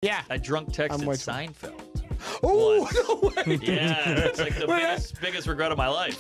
Yeah. I drunk texted way Seinfeld. Oh, no way. Yeah, it's like the biggest regret of my life.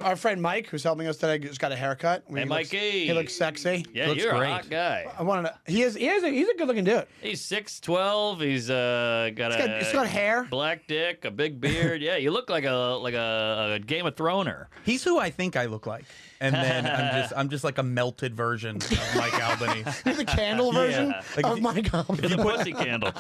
Our friend Mike, who's helping us today, just got a haircut. Hey, Mikey. He looks sexy. Yeah, Looks you're great. a hot guy. I wanted to. He's a good looking dude. He's 6'12". He's got He's got hair. black dick, a big beard. Yeah, you look like a Game of Throner. He's who I think I look like, and then I'm just like a melted version of Mike Albany. He's the candle version Like of Mike Albany. It's a pussy candle.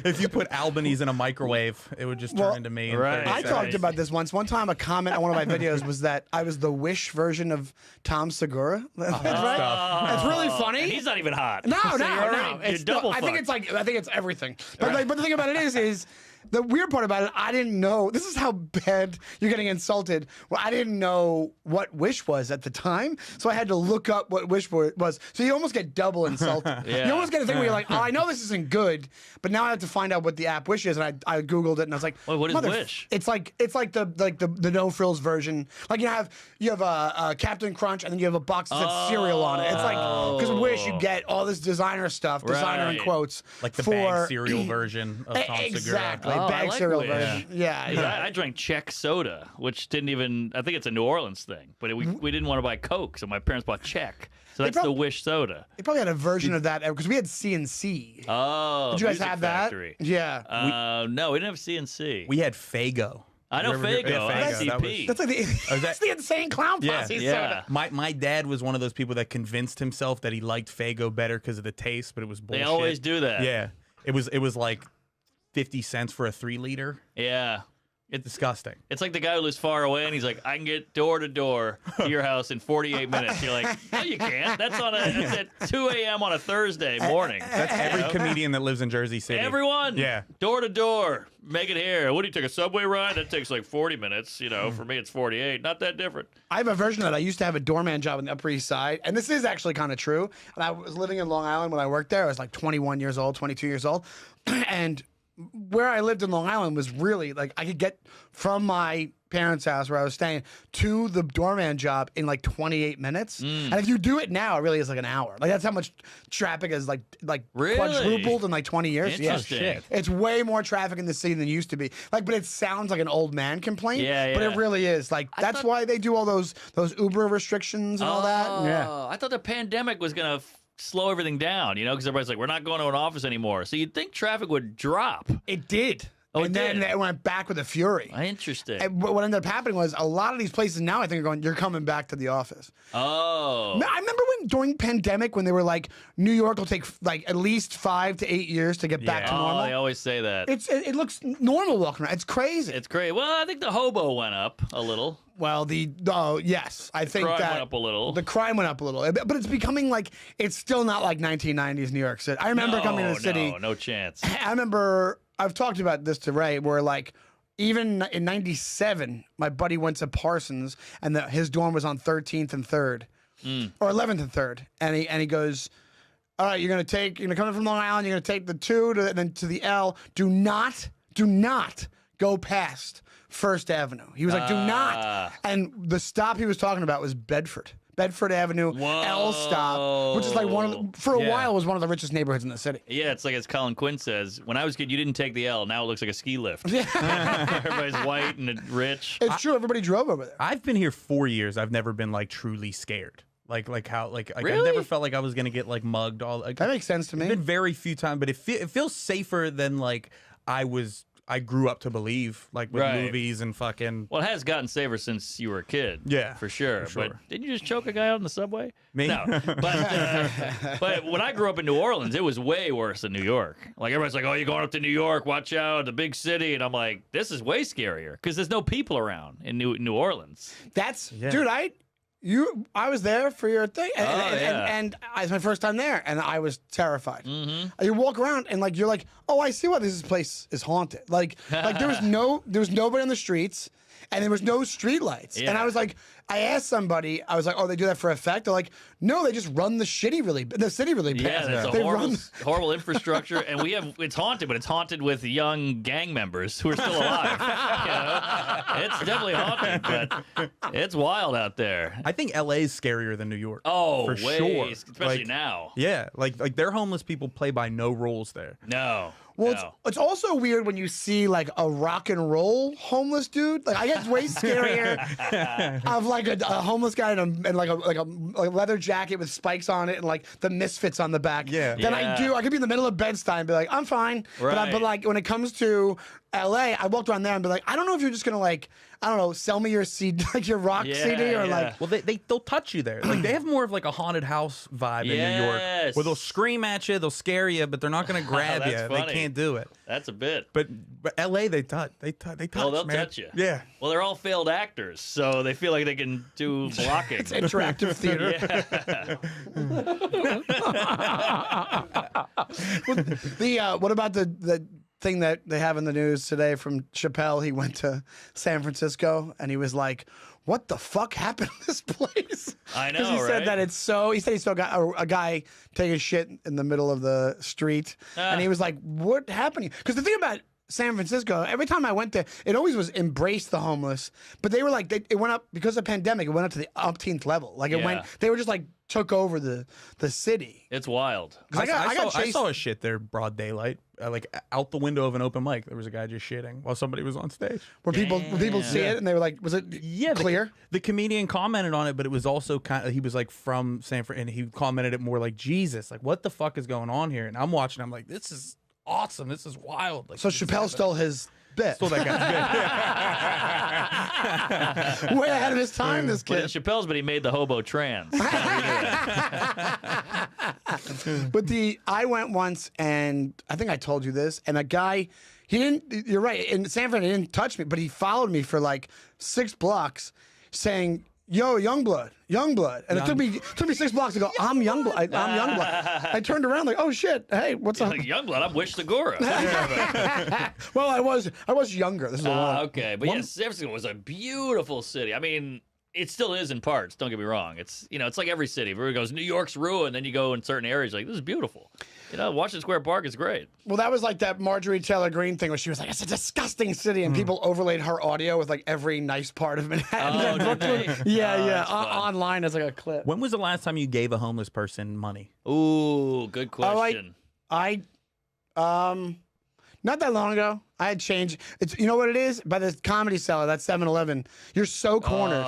If you put Albanese in a microwave, it would just turn into me. in right. 30 I seconds. talked about this once. One time, a comment on one of my videos was that I was the Wish version of Tom Segura. That's right. That's really funny. And he's not even hot. No, So no, you're no. already- You're double I think fucked. it's everything. But but the thing about it is the weird part about it. I didn't know. This is how bad you're getting insulted. Well, I didn't know what Wish was at the time, so I had to look up what Wish was. So you almost get double insulted. Yeah. You almost get a thing where you're like, oh, I know this isn't good, but now I have to find out what the app Wish is, and I googled it, and I was like, Wait, what is Wish? It's like the no frills version. Like you have a Captain Crunch, and then you have a box that says cereal on it. It's like because Wish you get all this designer stuff, designer in Right. quotes, like the for bag cereal version of Tom Segura. exactly Oh, I bag like cereal Wish. version. Yeah. I drank Czech soda, which didn't even. I think it's a New Orleans thing, but we didn't want to buy Coke, so my parents bought Czech. So that's the Wish soda. They probably had a version of that because we had CNC. Oh, Did you guys Music have Factory. that? Yeah. No, we didn't have CNC. We had Fago. I know You ever hear- Fago, yeah, That ICP. That's like that's the insane clown posse soda. My dad was one of those people that convinced himself that he liked Fago better because of the taste, but it was bullshit. They always do that. Yeah, it was like 50 cents for a 3-liter. Yeah. It's disgusting. It's like the guy who lives far away, and he's like, "I can get door to door to your house in 48 minutes." You're like, "No, you can't. That's at 2 a.m. on a Thursday morning." That's every comedian that lives in Jersey City. Everyone, Yeah. door to door, make it here. What do you take a subway ride? That takes like 40 minutes. You know, for me it's 48. Not that different. I have a version of that. I used to have a doorman job in the Upper East Side, and this is actually kind of true. And I was living in Long Island when I worked there. I was like 21 years old, 22 years old, and where I lived in Long Island was really like I could get from my parents' house where I was staying to the doorman job in like 28 minutes. And if you do it now, it really is like an hour. Like that's how much traffic is like Really? quadrupled in like 20 years. Interesting. Yeah, it's way more traffic in the city than it used to be. Like, but it sounds like an old man complaint. Yeah, But yeah. it really is. Like that's thought- why they do all those Uber restrictions and all that. Yeah. I thought the pandemic was gonna slow everything down. You know, because everybody's like, "We're not going to an office anymore." So you'd think traffic would drop. It did. Oh, it and then did? it went back with a fury. Interesting. And what ended up happening was a lot of these places now I think are going, you're coming back to the office. Oh. I remember when during pandemic when they were like, New York will take like at least 5 to 8 years to get back to Oh, normal. they always say that. It looks normal walking around. It's crazy. It's great. Well, I think the hobo went up a little. Well, yes, I think crime that went up a little. The crime went up a little, but it's becoming like it's still not like 1990s New York City. I remember coming to the city. No chance. I remember I've talked about this to Ray, where like even in '97, my buddy went to Parsons, and his dorm was on 13th and 3rd, or 11th and 3rd, and he goes, "All right, you're gonna come in from Long Island. You're gonna take the 2 then to the L. Do not go past First Avenue." He was like, "Do not." And the stop he was talking about was Bedford Avenue, L stop, which is like for a while was one of the richest neighborhoods in the city. Yeah, it's like as Colin Quinn says, when I was a kid, you didn't take the L. Now it looks like a ski lift. Everybody's white and rich. It's true. Everybody drove over there. I've been here 4 years. I've never been like truly scared. Like Really? I never felt like I was gonna get like mugged. That makes sense to me. It's been very few times, but it feels safer than like I grew up to believe, like with Right. movies and fucking. Well, it has gotten safer since you were a kid. Yeah, for sure. for sure. But didn't you just choke a guy out in the subway? Me? No. But when I grew up in New Orleans, it was way worse than New York. Like everybody's like, "Oh, you're going up to New York? Watch out, the big city." And I'm like, "This is way scarier because there's no people around in New Orleans." Dude, I was there for your thing, and it's my first time there, and I was terrified. You walk around and like you're like, oh, I see why this place is haunted. Like there was nobody on the streets, and there was no street lights. And I was like, I asked somebody, I was like, oh, they do that for effect? They're like, no, they just run the city really bad. Yeah, that's a horrible infrastructure, and it's haunted, but it's haunted with young gang members who are still alive. It's definitely haunted, but it's wild out there. I think LA is scarier than New York. Oh, for sure, especially like, now. Yeah, like their homeless people play by no rules there. No. Well, it's also weird when you see like a rock and roll homeless dude. Like I get way scarier of like a homeless guy in like a leather jacket with spikes on it and like the Misfits on the back. Yeah. Than I do. I could be in the middle of Bed-Stuy and be like, I'm fine. Right. But like when it comes to LA, I walked around there and be like, I don't know if you're just gonna like, I don't know, sell me your CD, like your rock CD or like. Well, they'll touch you there. Like they have more of like a haunted house vibe in New York, where they'll scream at you, they'll scare you, but they're not gonna grab you. Funny. They can't do it. That's a bit. But LA, they touch. Oh, they'll man. touch you. Yeah. Well, they're all failed actors, so they feel like they can do blocking. It's interactive theater. What about the thing that they have in the news today from Chappelle? He went to San Francisco and he was like, what the fuck happened to this place? I know, Because he said right? that it's so, he said he still got a guy taking shit in the middle of the street. And he was like, what happened? Because the thing about San Francisco, every time I went there, it always was embrace the homeless. But they were like, it went up, because of the pandemic, it went up to the umpteenth level. Like it went, they were just like, took over the city. It's wild. I saw a shit there broad daylight, like out the window of an open mic. There was a guy just shitting while somebody was on stage. Where people see it and they were like, was it clear? The comedian commented on it, but it was also kind of, he was like from San Fran, and he commented it more like, Jesus, like what the fuck is going on here? And I'm watching, I'm like, this is awesome. This is wild. Like, so Chappelle stole his bit. Stole that guy's bit. Way ahead of his time, this But kid. in Chappelle's, but he made the hobo trans. But I went once, and I think I told you this, and a guy, he didn't, you're right, in San Fran, he didn't touch me, but he followed me for like 6 blocks saying, yo, Youngblood. And it took me 6 blocks to go, I'm Youngblood. I'm Youngblood. I turned around like, oh shit, hey, what's up? Like Youngblood, I'm Wish Segura. Well, I was younger. This is a long. Okay, but yes, San Francisco was a beautiful city. I mean, it still is in parts. Don't get me wrong. It's it's like every city. Everybody goes, New York's ruined. Then you go in certain areas, like this is beautiful. Washington Square Park is great. Well, that was like that Marjorie Taylor Greene thing where she was like, it's a disgusting city, and people overlaid her audio with like every nice part of Manhattan. Oh, did they? Yeah. Online as like a clip. When was the last time you gave a homeless person money? Ooh, good question. Not that long ago, I had changed. It's you know what it is? By the Comedy Cellar, that 7-Eleven, you're so cornered.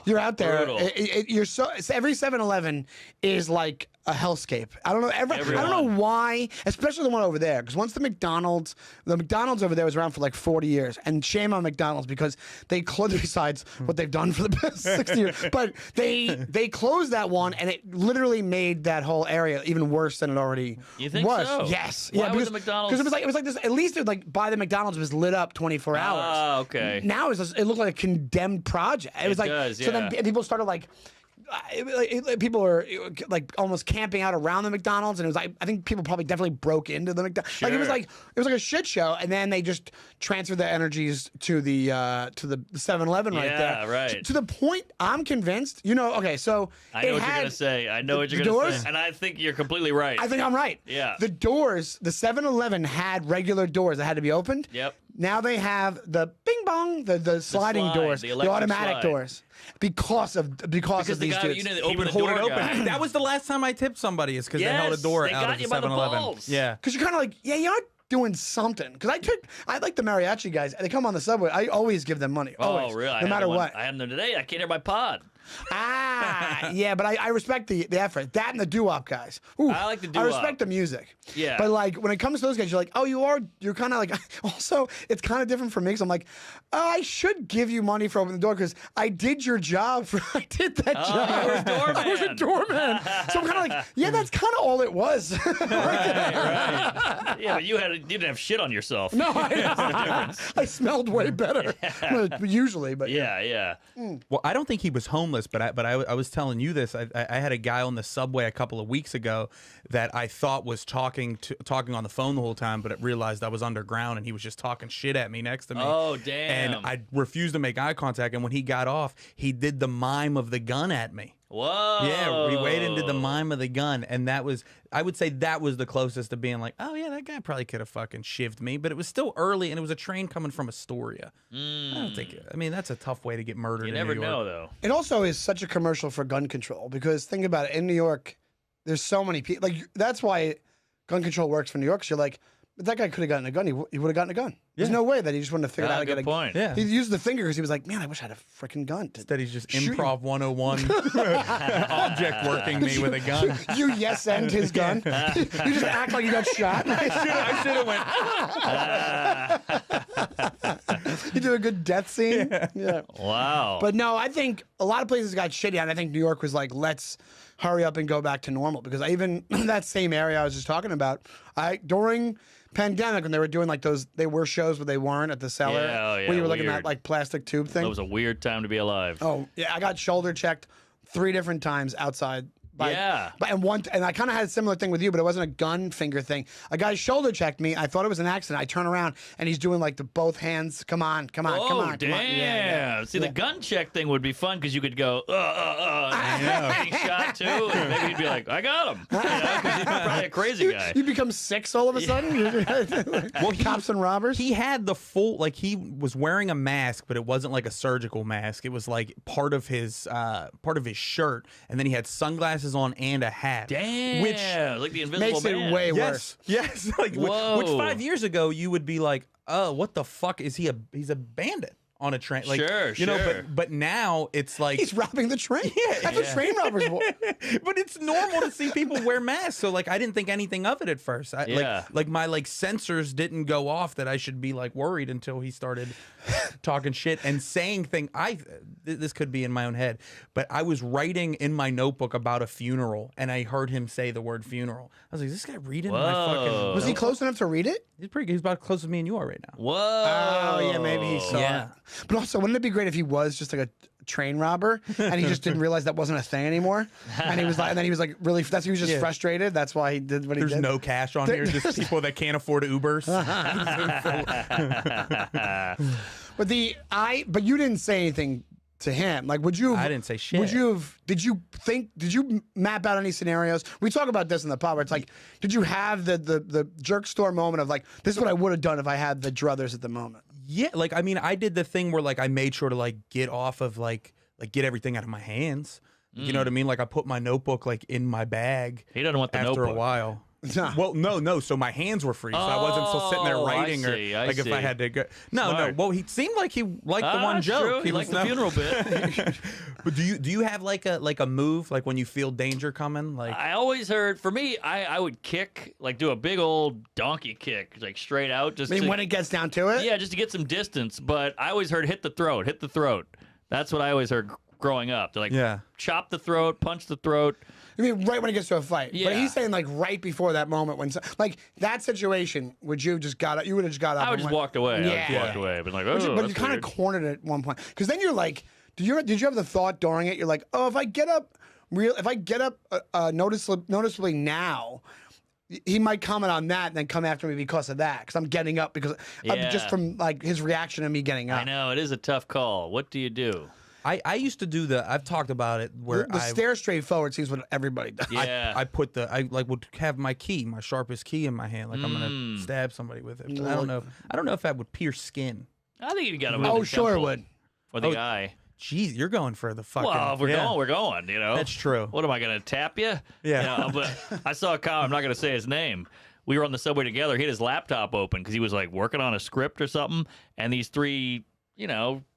You're out there. Brutal. You're so every 7-Eleven is like a hellscape. I don't know. I don't know why, especially the one over there. Because once the McDonald's over there was around for like 40 years, and shame on McDonald's because they closed. Besides what they've done for the past 60 years, but they closed that one, and it literally made that whole area even worse than it already You think was. so? Yes. Why yeah. was the McDonald's? Because it was like this. At least it like by the McDonald's was lit up 24 hours. Oh, okay. Now it looked like a condemned project. It was like does, so then people started like. People were like almost camping out around the McDonald's, and it was like I think people probably definitely broke into the McDonald's. Sure. Like it was like a shit show, and then they just transferred the energies to the 7-Eleven right there. Yeah, right. To the point, I'm convinced. Okay, so I know what you're gonna say. I know what you're gonna say, and I think you're completely right. I think I'm right. Yeah. The doors, the 7-Eleven had regular doors that had to be opened. Yep. Now they have the bing bong, the sliding slide, doors, the the electric automatic slide. doors, because of the these guy, dudes. they He open would the hold door it open. guy. That was the last time I tipped somebody, is because they held a door they out got of you the by the 7-Eleven. balls. Yeah. Because you're kind of like, yeah, you're not doing something. Because I like the mariachi guys. They come on the subway. I always give them money. Always, Oh, really? No matter what. I had them today. I can't hear my pod. Yeah, but I respect the effort. That and the doo-wop guys. Ooh, I like the I doo-wop. respect the music. Yeah. But like when it comes to those guys, you're like, oh, you're kind of like. Also, it's kind of different for me. So I'm like, I should give you money for opening the door because I did your job. I did that job. you were a doorman. I was a doorman. So I'm kind of like, yeah, that's kind of all it was. Right. Yeah, but you didn't have shit on yourself. No, I smelled way better. Well, usually, but Yeah. Well, I don't think he was homeless. harmless, but I was telling you this. I had a guy on the subway a couple of weeks ago that I thought was talking on the phone the whole time, but I realized I was underground and he was just talking shit at me next to me. Oh, damn. And I refused to make eye contact. And when he got off, he did the mime of the gun at me. Whoa. Yeah, we waited and did the mime of the gun, and that was, I would say that was the closest to being like, oh yeah, that guy probably could have fucking shivved me, but it was still early, and it was a train coming from Astoria. I don't think, I mean, that's a tough way to get murdered You in never New York. know, though. It also is such a commercial for gun control because think about it. In New York, there's so many people. Like that's why gun control works for New York. 'Cause you're like, but that guy could have gotten a gun. He would have gotten a gun. There's no way that he just wouldn't have figured out how to get a gun. point. Yeah. He used the finger because he was like, man, I wish I had a freaking gun. Instead, he's just shoot improv 101 object working me with a gun. You yes and his gun. You just act like you got shot. I should have went. You do a good death scene. Yeah. Wow. But no, I think a lot of places got shitty, and I think New York was like, let's hurry up and go back to normal. Because I even that same area I was just talking about, during pandemic when they were doing like those, they were shows where they weren't at the cellar, where you were looking at that like plastic tube thing. That was a weird time to be alive. Oh yeah, I got shoulder checked 3 different times outside. And I kind of had a similar thing with you, but it wasn't a gun finger thing. A guy shoulder checked me. I thought it was an accident. I turn around and he's doing like the both hands. Come on, come on, come on. Damn. Come on. Yeah. See, the gun check thing would be fun because you could go, getting shot too, and maybe he'd be like, I got him. You know, 'cause he's probably a crazy guy. You become 6 all of a sudden. Well, cops and robbers. He had the full, like he was wearing a mask, but it wasn't like a surgical mask. It was like part of his shirt, and then he had sunglasses on and a hat. Damn. Which like the Invisible makes Man. it way worse. Yes. Like Whoa. which 5 years ago you would be like, oh, what the fuck is he? He's a bandit on a train. Like, Sure, you know, sure. but now it's like He's robbing the train. That's what train robbers want. but it's normal to see people wear masks. So like I didn't think anything of it at first. Like my like sensors didn't go off that I should be like worried until he started talking shit and saying things. This could be in my own head, but I was writing in my notebook about a funeral and I heard him say the word funeral. I was like, is this guy reading my fucking Was he close enough to read it? He's pretty good. He's about as close as me and you are right now. Whoa. Oh, yeah, maybe he saw Yeah. it. But also, wouldn't it be great if he was just like a train robber and he just didn't realize that wasn't a thing anymore? And he was like, and then he was like really, he was just frustrated. That's why he did what he There's did. no cash on here, just people that can't afford Ubers. But you didn't say anything to him. Like, would you? I didn't say shit. Would you have? Did you map out any scenarios? We talk about this in the pod. Where it's like, did you have the jerk store moment of like, this is what I would have done if I had the druthers at the moment? Yeah, like I mean, I did the thing where like I made sure to like get off of like get everything out of my hands. You know what I mean? Like I put my notebook like in my bag. He doesn't want the after notebook. a while. Well, no. So my hands were free, so I wasn't still sitting there writing if I had to go. No. Well, he seemed like he liked the one joke. True. He liked the funeral bit. But do you have like a move like when you feel danger coming? Like I always heard. For me, I would kick, like do a big old donkey kick, like straight out. Just I mean, when it gets down to it, yeah, just to get some distance. But I always heard hit the throat. That's what I always heard growing up. They're like, chop the throat, punch the throat. I mean, right when it gets to a fight. Yeah. But he's saying like right before that moment when, like that situation, would you have just got up? You would have just got up. I would and just went, walked away. Yeah. I just walked away. But like, oh, but you that's kind of weird. cornered it at one point because then you're like, did you have the thought during it? You're like, oh, if I get up noticeably now, he might comment on that and then come after me because of that. Because I'm getting up because just from like his reaction to me getting up. I know it is a tough call. What do you do? I used to do I've talked about it where the stare straight forward seems what everybody does. Yeah. I would have my sharpest key in my hand, like I'm gonna stab somebody with it. But I don't know if that would pierce skin. I think you got to. Oh, sure it would. Or the eye. Jeez, you're going for the fucking. Well, if we're going, we're going. You know, that's true. What am I going to tap you? Yeah. You know, but I saw a comic. I'm not going to say his name. We were on the subway together. He had his laptop open because he was like working on a script or something. And these 3,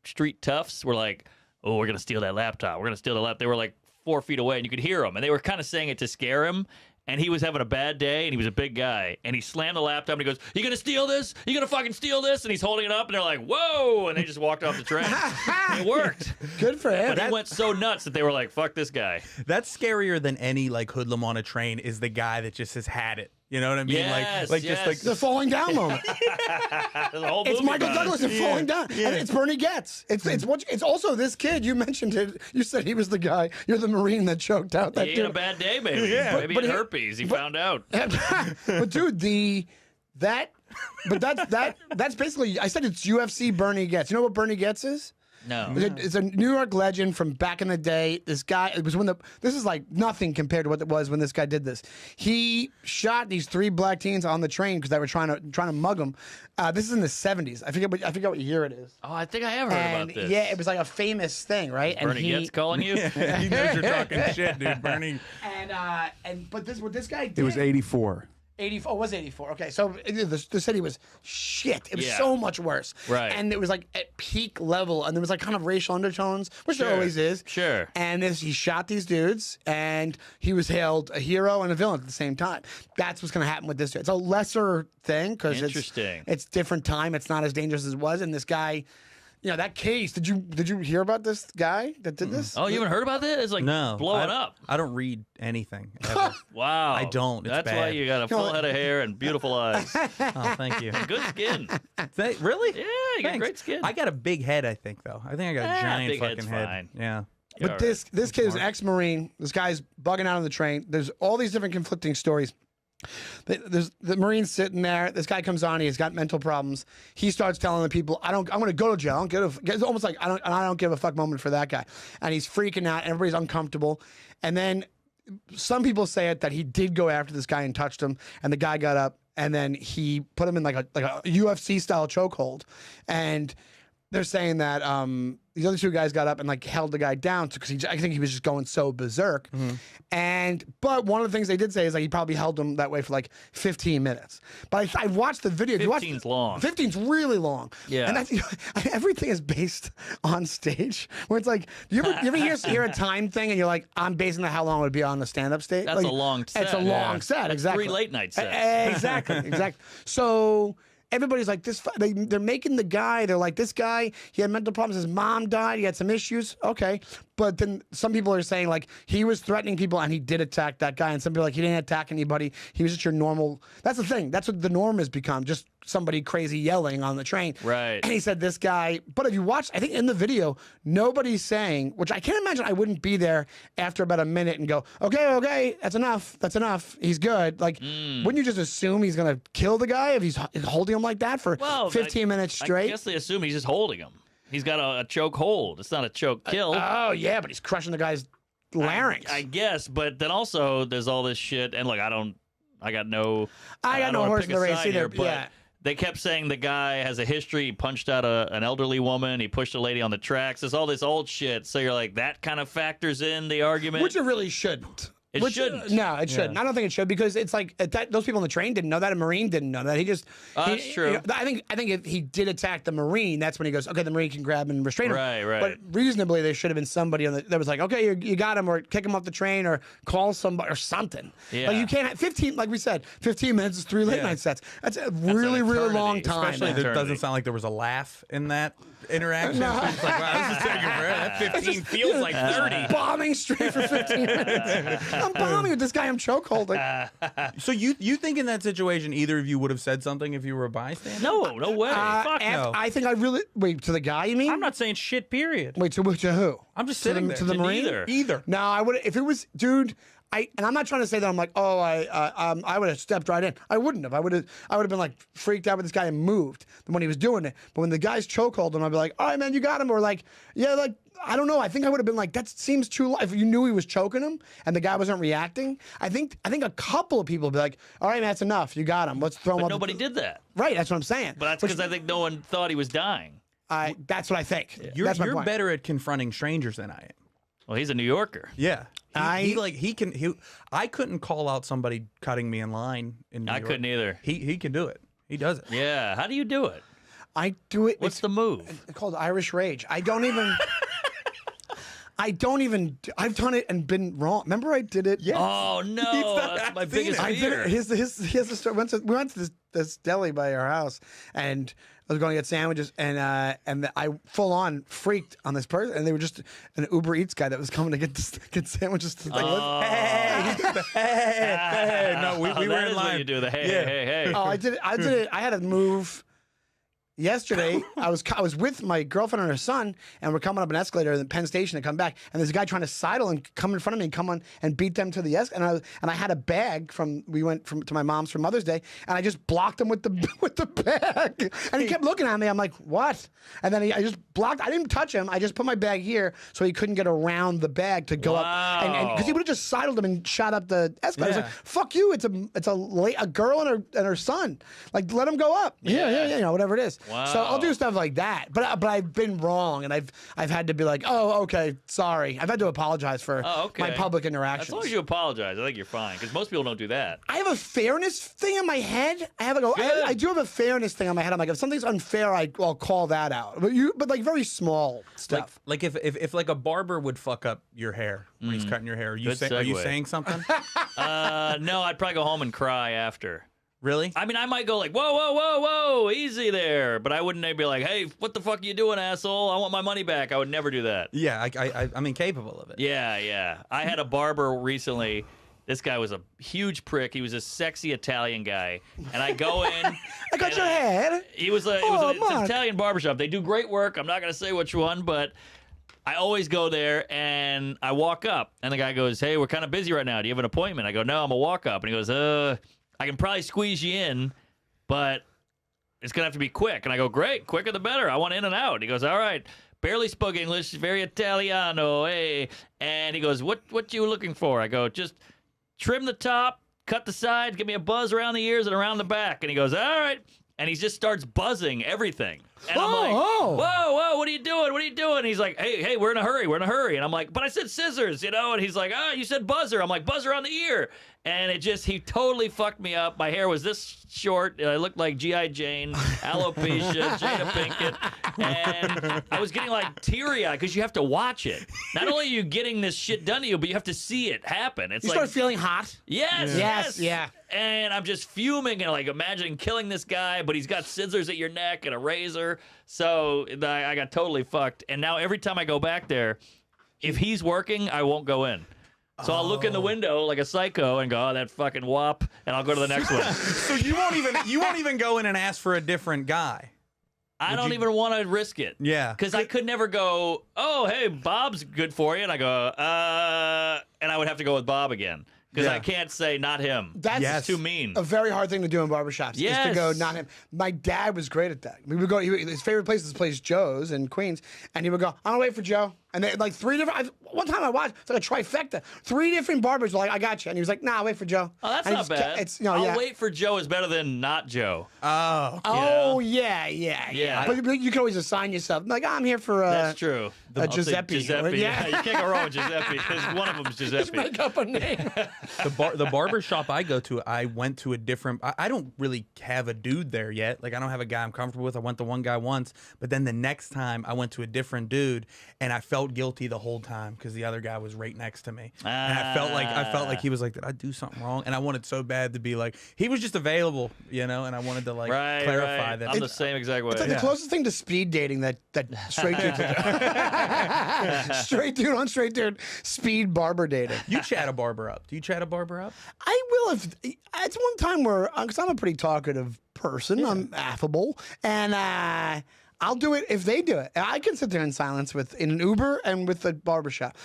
street toughs were like, "Oh, we're going to steal that laptop. We're going to steal the laptop." They were like 4 feet away, and you could hear them. And they were kind of saying it to scare him. And he was having a bad day, and he was a big guy. And he slammed the laptop, and he goes, "You gonna steal this? You gonna fucking steal this?" And he's holding it up, and they're like, "Whoa!" And they just walked off the train. It worked. Good for him. But he went so nuts that they were like, "Fuck this guy." That's scarier than any like hoodlum on a train is the guy that just has had it. You know what I mean? Yes, like yes. just like The falling down moment. There's a whole It's movie Michael about it. Douglas and falling down. And it's Bernie Getz. It's also this kid. You mentioned it. You said he was the guy. You're the Marine that choked out that He dude. had a bad day, maybe. Yeah. Maybe he had herpes. He found out. But dude, that's basically. I said it's UFC Bernie Getz. You know what Bernie Getz is? No. It's a New York legend from back in the day. This guy, this is like nothing compared to what it was when this guy did this. He shot these 3 black teens on the train because they were trying to mug them. This is in the 70s. I forget what year it is. Oh, I think I have heard about this. Yeah, it was like a famous thing, right? Bernie Getz calling you? he knows you're talking shit, dude. Bernie. But this guy did. It was 84. 84. Oh, it was 84. Okay, so the city was shit. It was Yeah. so much worse. Right. And it was like at peak level, and there was like kind of racial undertones, which there Sure. always is. Sure. And he shot these dudes, and he was hailed a hero and a villain at the same time. That's what's going to happen with this dude. It's a lesser thing because Interesting. it's different time. It's not as dangerous as it was. And this guy, that case. Did you hear about this guy that did this? Oh, you haven't heard about this? It's like blowing up. I don't I don't read anything. Ever. Wow. I don't. It's That's why bad. you got a full head of hair and beautiful eyes. Oh, thank you. Good skin. Really? Yeah, you got Thanks. great skin. I got a big head, I think, though. I think I got a giant big fucking head's head. fine. Yeah. You're But all this kid is an ex-Marine. This guy's bugging out on the train. There's all these different conflicting stories. There's the Marine's sitting there. This guy comes on. He's got mental problems. He starts telling the people, I'm going to go to jail. It's almost like I don't give a fuck moment for that guy. And he's freaking out. Everybody's uncomfortable. And then some people say it that he did go after this guy and touched him. And the guy got up and then he put him in like a UFC style chokehold. And they're saying that these other 2 guys got up and like held the guy down because I think he was just going so berserk. But one of the things they did say is like he probably held him that way for like 15 minutes. But I watched the video. 15's long. 15's really long. Yeah. And everything is based on stage. Where it's like, you ever hear a time thing and you're like, I'm basing on how long it would be on the stand-up stage? That's like, a long set. It's a long set, exactly. 3 late night sets. Exactly. So everybody's like this. They're making the guy. They're like, this guy. He had mental problems. His mom died. He had some issues. Okay, but then some people are saying like he was threatening people and he did attack that guy. And some people are like he didn't attack anybody. He was just your normal. That's the thing. That's what the norm has become. Just somebody crazy yelling on the train. Right. And he said this guy. But if you watch, I think in the video, nobody's saying. Which I can't imagine. I wouldn't be there after about a minute and go, okay, that's enough. That's enough. He's good. Like, wouldn't you just assume he's gonna kill the guy if he's holding him like that for 15 minutes straight? I guess they assume he's just holding him. He's got a choke hold. It's not a choke kill. Oh yeah, but he's crushing the guy's larynx. I guess, but then also there's all this shit, and look, I got no horse in the race either. Here, but yeah. they kept saying the guy has a history. He punched out an elderly woman. He pushed a lady on the tracks. There's all this old shit. So you're like, that kind of factors in the argument. Which it really shouldn't. It shouldn't. No, it shouldn't. Yeah. I don't think it should because it's like those people on the train didn't know that. A Marine didn't know that. He just. That's true. I think if he did attack the Marine, that's when he goes, okay, the Marine can grab and restrain him. Right. But reasonably, there should have been somebody that was like, okay, you got him, or kick him off the train, or call somebody or something. Yeah. Like you can't have 15. Like we said, 15 minutes is 3 late night sets. That's a really long time. Especially, man. there doesn't sound like there was a laugh in that interaction. No. So it's like, wow, this is taking forever. That 15 feels like 30. Bombing straight for 15 minutes. I'm bombing with this guy I'm chokeholding. So you think in that situation either of you would have said something if you were a bystander? No way. Fuck no. I think I really wait to the guy. You mean? I'm not saying shit. Period. Wait to who? I'm just to sitting the, there. to the To Marine. neither. Either. No, I would if it was, dude. And I'm not trying to say that I'm like, I would have stepped right in. I wouldn't have. I would have been like freaked out with this guy and moved when he was doing it. But when the guy's chokehold him, I'd be like, all right, man, you got him. Or like, yeah, like I don't know. I think I would have been like, that seems too low. If you knew he was choking him and the guy wasn't reacting, I think a couple of people would be like, all right, man, that's enough. You got him. Let's throw him But up. nobody did that. Right, that's what I'm saying. But that's because I think no one thought he was dying. That's what I think. You're That's my point. better at confronting strangers than I am. Well, he's a New Yorker. Yeah. I couldn't call out somebody cutting me in line in New York. I couldn't either. He can do it. He does it. Yeah. How do you do it? I do it. What's the move? It's called Irish Rage. I don't even. I've done it and been wrong. Remember I did it? Yes. Oh no, that's my biggest I did fear. it. He has a story. We went to this deli by our house, and I was going to get sandwiches, and I full on freaked on this person, and they were just an Uber Eats guy that was coming to get sandwiches. To Hey, no, we were that in is line. what you do. The hey. Oh, I did it. I had to move. Yesterday, I was with my girlfriend and her son, and we're coming up an escalator in Penn Station to come back, and there's a guy trying to sidle and come in front of me and come on and beat them to the escalator. And I had a bag we went to my mom's for Mother's Day, and I just blocked him with the bag, and he kept looking at me. I'm like, what? And then I just blocked. I didn't touch him. I just put my bag here so he couldn't get around the bag to go up, and because he would have just sidled him and shot up the escalator. I was like, fuck you! It's a girl and her son. Like, let him go up. Yeah, whatever it is. Wow. So I'll do stuff like that, but I've been wrong, and I've had to be like, oh, okay, sorry. I've had to apologize for my public interactions. As long as you apologize, I think you're fine, because most people don't do that. I have a fairness thing in my head. I do have a fairness thing in my head. I'm like, if something's unfair, I'll call that out. But like very small stuff. Like if like a barber would fuck up your hair when he's cutting your hair, are you saying something? No, I'd probably go home and cry after. Really? I mean, I might go like, whoa, easy there. But I wouldn't be like, hey, what the fuck are you doing, asshole? I want my money back. I would never do that. Yeah, I'm incapable of it. Yeah. I had a barber recently. This guy was a huge prick. He was a sexy Italian guy. And I go in. I got your head. It's an Italian barbershop. They do great work. I'm not going to say which one, but I always go there, and I walk up. And the guy goes, hey, we're kind of busy right now. Do you have an appointment? I go, no, I'm a walk up. And he goes, I can probably squeeze you in, but it's going to have to be quick. And I go, great, quicker the better. I want in and out. He goes, all right. Barely spoke English, very Italiano, hey. And he goes, what you looking for? I go, just trim the top, cut the sides, give me a buzz around the ears and around the back. And he goes, all right. And he just starts buzzing everything. And I'm like, whoa, what are you doing? What are you doing? And he's like, hey, we're in a hurry. And I'm like, but I said scissors, And he's like, you said buzzer. I'm like, buzzer on the ear. And he totally fucked me up. My hair was this short. I looked like G.I. Jane, alopecia, Jada Pinkett. And I was getting like teary-eyed because you have to watch it. Not only are you getting this shit done to you, but you have to see it happen. It's you start feeling hot? Yes. Yeah. And I'm just fuming and like imagining killing this guy, but he's got scissors at your neck and a razor. So I got totally fucked. And now every time I go back there, if he's working, I won't go in. So I'll look in the window like a psycho and go, oh, that fucking wop, and I'll go to the next one. So you won't even go in and ask for a different guy. I don't even want to risk it. Yeah. Because I could never go, oh, hey, Bob's good for you. And I go, and I would have to go with Bob again. Because I can't say not him. That's too mean. A very hard thing to do in barbershops. Yes. Is to go not him. My dad was great at that. We would go. His favorite place is this place Joe's in Queens, and he would go, "I'm gonna wait for Joe." And they like three different. One time I watched, it's like a trifecta. 3 different barbers were like, "I got you," and he was like, "Nah, wait for Joe." Oh, that's and not bad. I'll wait for Joe is better than not Joe. Oh, yeah. But you can always assign yourself. Like, I'm here for. That's true. Giuseppe. Giuseppe. Yeah, you can't go wrong with Giuseppe because one of them's Giuseppe. Just make up a name. The barber shop I go to, I went to a different. I don't really have a dude there yet. Like, I don't have a guy I'm comfortable with. I went to one guy once, but then the next time I went to a different dude, and I felt guilty the whole time because the other guy was right next to me, and I felt like he was like, did I do something wrong? And I wanted so bad to be like, he was just available, and I wanted to like clarify that. I'm the same exact way. It's like the closest thing to speed dating that straight dudes do. Straight dude on straight dude speed barber dating. You chat a barber up. Do you chat a barber up? I will if it's one time where because I'm a pretty talkative person. Yeah. I'm affable, and I'll do it if they do it. I can sit there in silence in an Uber and with the barbershop,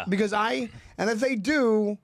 because and if they do.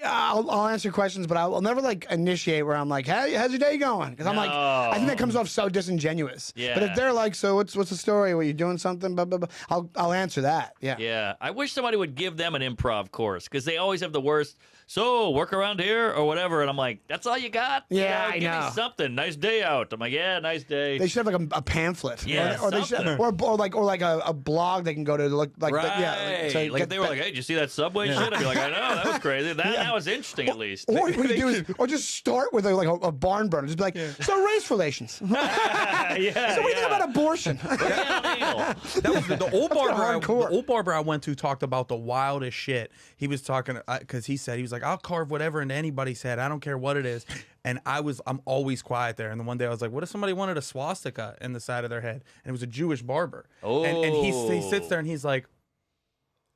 I'll answer questions, but I'll never like initiate where I'm like, "Hey, how's your day going?" Because I'm like, I think that comes off so disingenuous. Yeah. But if they're like, "So what's the story? Were you doing something?" Blah blah blah. I'll answer that. Yeah. Yeah. I wish somebody would give them an improv course because they always have the worst. So work around here or whatever, and I'm like, that's all you got? Yeah, I know. Give me something. Nice day out. I'm like, yeah, nice day. They should have like a pamphlet. Yeah, or they should, or like a blog they can go to look like. Right. Yeah. Like if they were like, hey, did you see that subway shit? I'd be like, I know, that was crazy. That That was interesting, at least. Or what you do is, or just start with a barn burner. Just be like, so race relations. So what do you think about abortion? That was the old barber. The old barber I went to talked about the wildest shit. He was talking because he was like, I'll carve whatever into anybody's head. I don't care what it is. And I'm always quiet there. And then one day I was like, what if somebody wanted a swastika in the side of their head? And it was a Jewish barber. Oh. And he sits there and he's like,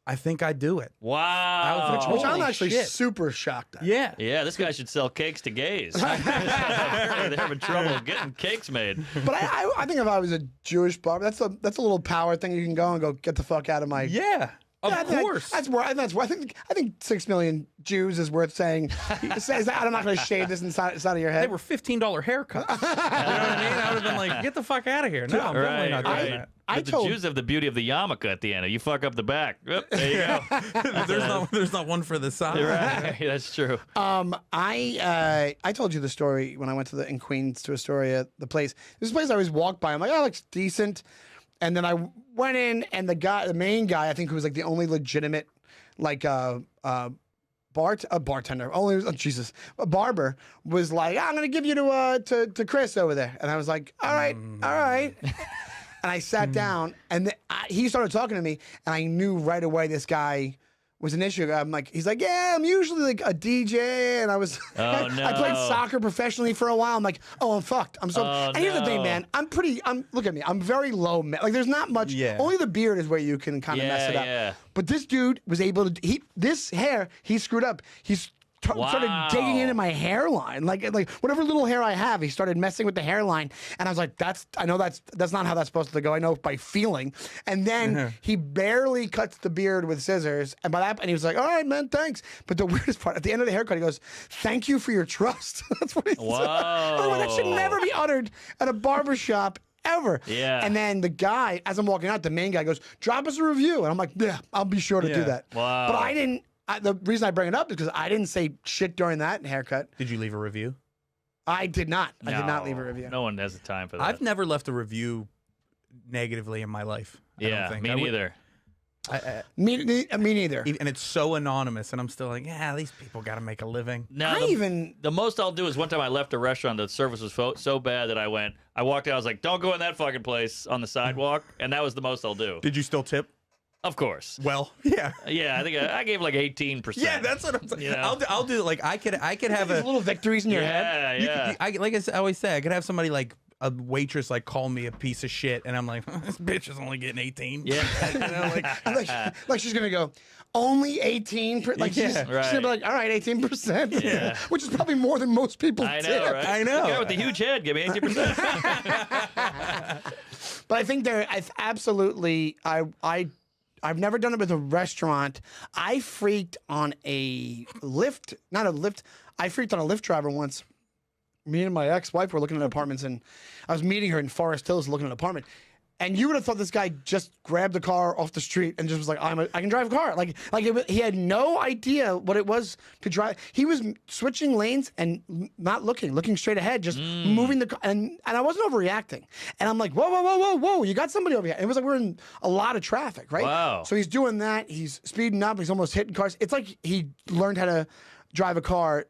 I think I do it. Wow. Which I'm actually super shocked at. Yeah. Yeah, this guy should sell cakes to gays. They're having trouble getting cakes made. But I think if I was a Jewish barber, that's a little power thing. You can go and go, get the fuck out of my... Yeah. Of course. That's where I think 6 million Jews is worth saying. He says that I'm not going to shave this inside of your head. They were $15 haircuts. You know what I mean? I would have been like, get the fuck out of here. No, I'm definitely not doing that. But the Jews have the beauty of the yarmulke at the end. If you fuck up the back, there you go. There's not one for the side. Right, that's true. I told you the story when I went in Queens to Astoria, the place. This place I always walk by. I'm like, oh, it looks decent. And then I went in, and the main guy, I think, who was like the only legitimate, like bartender, a barber, was like, I'm gonna give you to Chris over there, and I was like, all right. And I sat down, and he started talking to me, and I knew right away this guy was an issue. I'm like, he's like, yeah, I'm usually like a DJ, and I was, oh, no. I played soccer professionally for a while. I'm like, oh, I'm fucked. I'm so. And here's the thing, man. Look at me. I'm very low. Like, there's not much. Yeah. Only the beard is where you can kind of mess it up. Yeah. But this dude was able to. This hair, he screwed up. He's started digging into my hairline, like whatever little hair I have. He started messing with the hairline, and I was like, I know that's not how that's supposed to go. I know by feeling. And then he barely cuts the beard with scissors, and by that, and he was like, all right, man, thanks. But the weirdest part, at the end of the haircut, he goes, thank you for your trust. That's what he said. Oh, that should never be uttered at a barbershop ever. Yeah. And then the guy, as I'm walking out, the main guy goes, drop us a review, and I'm like, yeah, I'll be sure to do that. Wow. But I didn't. The reason I bring it up is because I didn't say shit during that haircut. Did you leave a review? I did not. No, I did not leave a review. No one has the time for that. I've never left a review negatively in my life. I don't think. Me neither. Me neither. And it's so anonymous, and I'm still like, yeah, these people got to make a living. No, the most I'll do is one time I left a restaurant. The service was so bad that I walked out. I was like, don't go in that fucking place on the sidewalk, and that was the most I'll do. Did you still tip? Of course. Well, yeah. Yeah, I think I gave like 18%. Yeah, that's what I'm saying. You know? I'll do like I could have a little victories in your head. Yeah. Like I always say, I could have somebody like a waitress like call me a piece of shit, and I'm like, this bitch is only getting 18. Yeah. You know, like she's gonna go only 18. Like she's gonna be like, all right, 18%. Yeah. Which is probably more than most people. I know, tip. right? I know. The guy with the huge head, give me 18%. But I think I've never done it with a restaurant. I freaked on I freaked on a Lyft driver once. Me and my ex-wife were looking at apartments, and I was meeting her in Forest Hills looking at an apartment. And you would have thought this guy just grabbed the car off the street and just was like, I can drive a car. He had no idea what it was to drive. He was switching lanes and not looking straight ahead, just moving the car. And I wasn't overreacting. And I'm like, whoa, you got somebody over here. And it was like we're in a lot of traffic, right? Wow. So he's doing that. He's speeding up. He's almost hitting cars. It's like he learned how to drive a car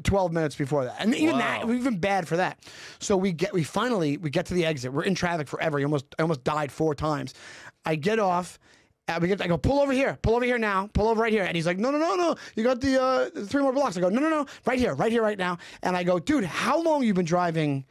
12 minutes before that, and even even bad for that. So we get to the exit. We're in traffic forever. I almost died 4 times. I get off. I go, pull over here now, pull over right here. And he's like, no, you got the 3 more blocks. I go, no, right here, right now. And I go, dude, how long you been driving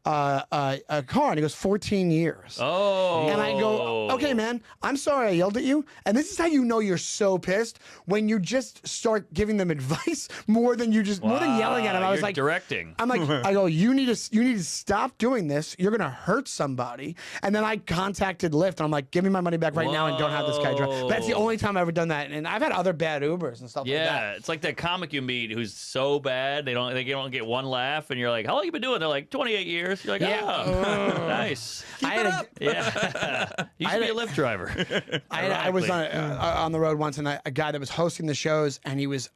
a car? And he goes, 14 years. Oh. And I go, okay, man, I'm sorry I yelled at you. And this is how you know you're so pissed, when you just start giving them advice more than yelling at them. I was like, directing. I'm like, I go, you need to stop doing this. You're gonna hurt somebody. And then I contacted Lyft, and I'm like, give me my money back right now, and don't have this guy drive. That's the only time I've ever done that. And I've had other bad Ubers and stuff like that. Yeah, it's like that comic you meet who's so bad they don't get one laugh, and you're like, how long you been doing? They're like, 28 years. You're like, oh, nice. Keep it up. Yeah. You should be a Lyft driver. I was on the road once, and a guy that was hosting the shows, and he was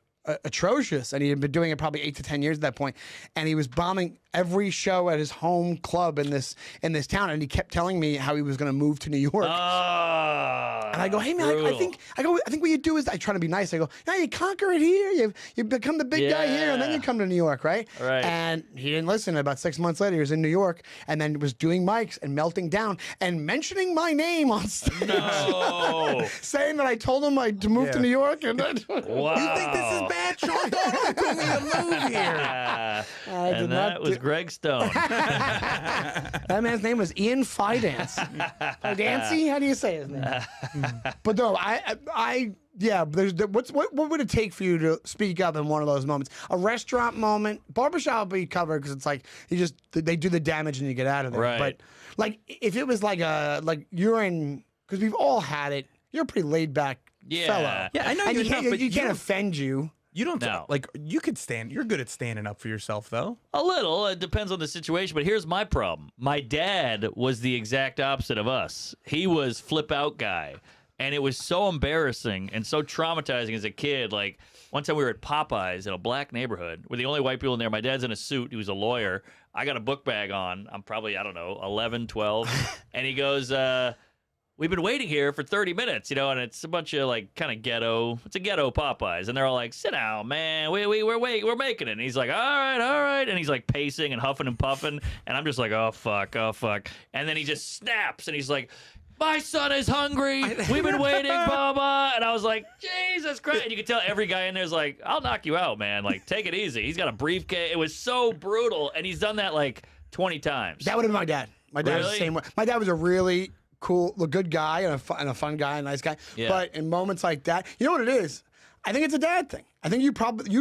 atrocious, and he had been doing it probably 8 to 10 years at that point, and he was bombing. every show at his home club in this town, and he kept telling me how he was going to move to New York. And I go, hey man, I think what you do is, I try to be nice. I go, no, you conquer it here. You become the big guy here, and then you come to New York, right? Right. And he didn't listen. About 6 months later, he was in New York, and then was doing mics and melting down and mentioning my name on stage. No. Saying that I told him to move to New York. And then, Wow. You think this is bad? Sean Donnelly told me to move here. And that was Greg Stone. That man's name was Ian Fidance. Fidancy? How do you say his name? But no, what would it take for you to speak up in one of those moments? A restaurant moment, barbershop will be covered because it's like they do the damage and you get out of there. Right. But like if it was like you're in, because we've all had it. You're a pretty laid back fellow. Yeah, I know and you're you tough, can't, but you can't offend you. You don't No. like you could stand. You're good at standing up for yourself, though. A little. It depends on the situation. But here's my problem. My dad was the exact opposite of us. He was flip out guy. And it was so embarrassing and so traumatizing as a kid. Like, one time we were at Popeyes in a black neighborhood. We're the only white people in there. My dad's in a suit. He was a lawyer. I got a book bag on. I'm probably, 11, 12. And he goes, we've been waiting here for 30 minutes, and it's a bunch of, like, kind of ghetto. It's a ghetto Popeyes. And they're all like, sit down, man. We're making it. And he's like, all right. And he's, like, pacing and huffing and puffing. And I'm just like, oh, fuck. And then he just snaps. And he's like, my son is hungry. We've been waiting, Baba. And I was like, Jesus Christ. And you could tell every guy in there is like, I'll knock you out, man. Like, take it easy. He's got a briefcase. It was so brutal. And he's done that like 20 times. That would have been my dad. My dad was the Really? same way. My dad was a really cool, good guy and a fun guy, a nice guy. Yeah. But in moments like that, you know what it is? I think it's a dad thing. I think you'd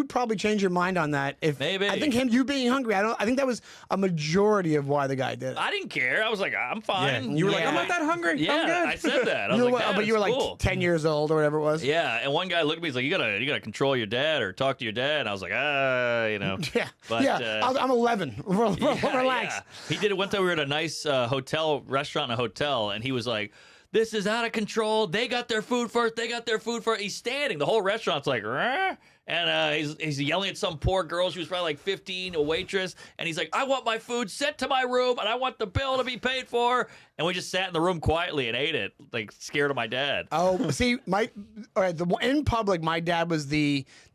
probably change your mind on that if Maybe. I think you being hungry. I think that was a majority of why the guy did it. I didn't care. I was like, I'm Yeah. fine. You were like, I'm not that hungry. Yeah, I'm good. I said that. I was like, But you were like cool. 10 years old or whatever it was. Yeah, and one guy looked at me. He's like, "You gotta control your dad or talk to your dad." And I was like, Yeah. But, I'm 11. Relax. Yeah. He did it one time. We were at a nice restaurant in a hotel, and he was like, "This is out of control. They got their food first. He's standing. The whole restaurant's like, "Rah?" And he's yelling at some poor girl. She was probably like 15, a waitress. And he's like, I want my food sent to my room, and I want the bill to be paid for. And we just sat in the room quietly and ate it, like scared of my dad. Oh, see, in public, my dad was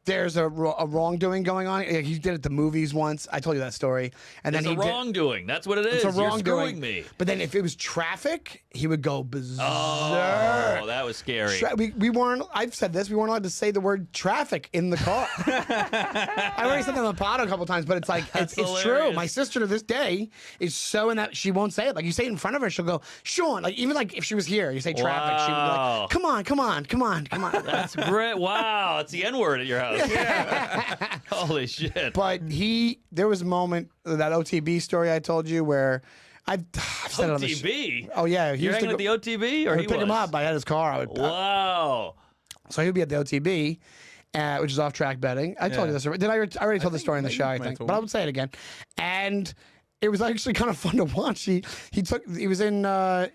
there's a wrongdoing going on. He did it at the movies once. I told you that story. And It's then a wrongdoing. That's what it is. It's a You're wrongdoing. screwing me. But then if it was traffic, he would go berserk. Oh, that was scary. We weren't. I've said this. We weren't allowed to say the word traffic in the car. I already said that on the pod a couple times, but it's like it's true. hilarious. My sister to this day is so in that she won't say it. Like you say it in front of her, she'll go, Sean. Like even like if she was here, you say traffic, she would be Wow. like, come on. That's great. Wow, it's the N-word at your house. Holy shit. But there was a moment, that OTB story I told you where I've said it on the OTB? Oh yeah, he You're used to hanging at the OTB? Or I he would pick was? him up. I had his car. I would. Wow. So he would be at the OTB, which is off-track betting. I told you this. Did I already told the story in the show, I think. But I would say it again. And it was actually kind of fun to watch. He was in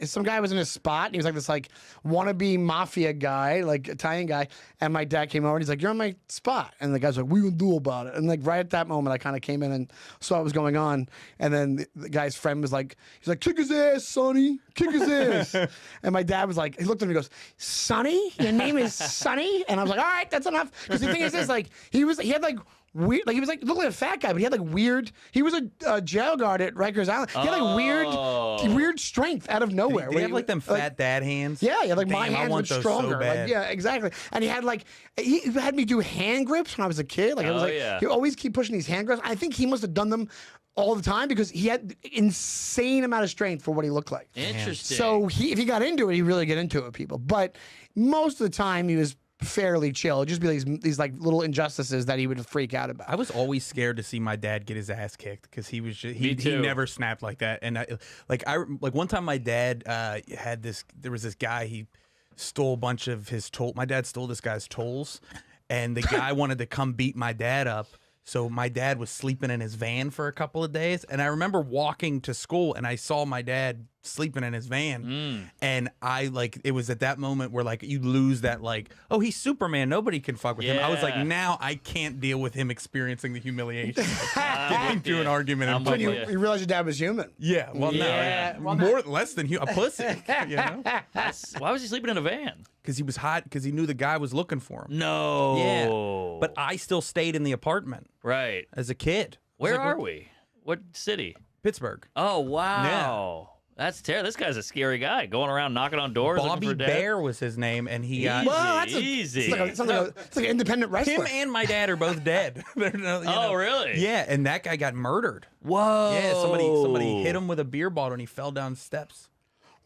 some guy was in his spot. And he was like this like wannabe mafia guy, like Italian guy. And my dad came over and he's like, "You're on my spot." And the guy's like, "What are you gonna do about it?" And like right at that moment, I kind of came in and saw what was going on. And then the guy's friend was like, he's like, "Kick his ass, Sonny. Kick his ass." And my dad was like, he looked at me and goes, "Sonny? Your name is Sonny?" And I was like, "All right, that's enough." Because the thing is this, like he had like weird, like he was like looked like a fat guy, but he had like weird. He was a jail guard at Rikers Island. He had like weird strength out of nowhere. Did he have like them fat dad hands? Yeah, like my Damn, I hands want were those so stronger. bad. Like, yeah, exactly. And he had me do hand grips when I was a kid. Like I was he would always keep pushing these hand grips. I think he must have done them all the time because he had insane amount of strength for what he looked like. Interesting. So if he got into it, he really get into it with people. But most of the time, he was fairly chill. It'd just be these like little injustices that he would freak out about. I was always scared to see my dad get his ass kicked because he was just, he never snapped like that. And one time my dad there was this guy, he stole a bunch of his my dad stole this guy's tolls, and the guy wanted to come beat my dad up. So my dad was sleeping in his van for a couple of days, and I remember walking to school and I saw my dad sleeping in his van, and it was at that moment where like you lose that like, oh, he's Superman, nobody can fuck with him. I was like, now I can't deal with him experiencing the humiliation. Get into an argument and with You, you. you realize your dad was human. Yeah, well, Yeah. no, less than a pussy, you know, Why was he sleeping in a van? because he was hot, because he knew the guy was looking for him. No. Yeah, but I still stayed in the apartment Right. as a kid. Where are we? What city? Pittsburgh. Oh, wow. That's terrible. This guy's a scary guy going around knocking on doors. looking Bobby for dad. Bear was his name, and he got Well, that's Easy. It's like an independent wrestler. him and my dad are both dead. Oh, really? Yeah, and that guy got murdered. Whoa. Yeah, somebody hit him with a beer bottle, and he fell down steps.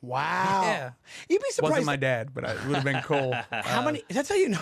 Wow. Yeah. You'd be surprised. Wasn't my dad, but it would have been cool. How many? That's how you know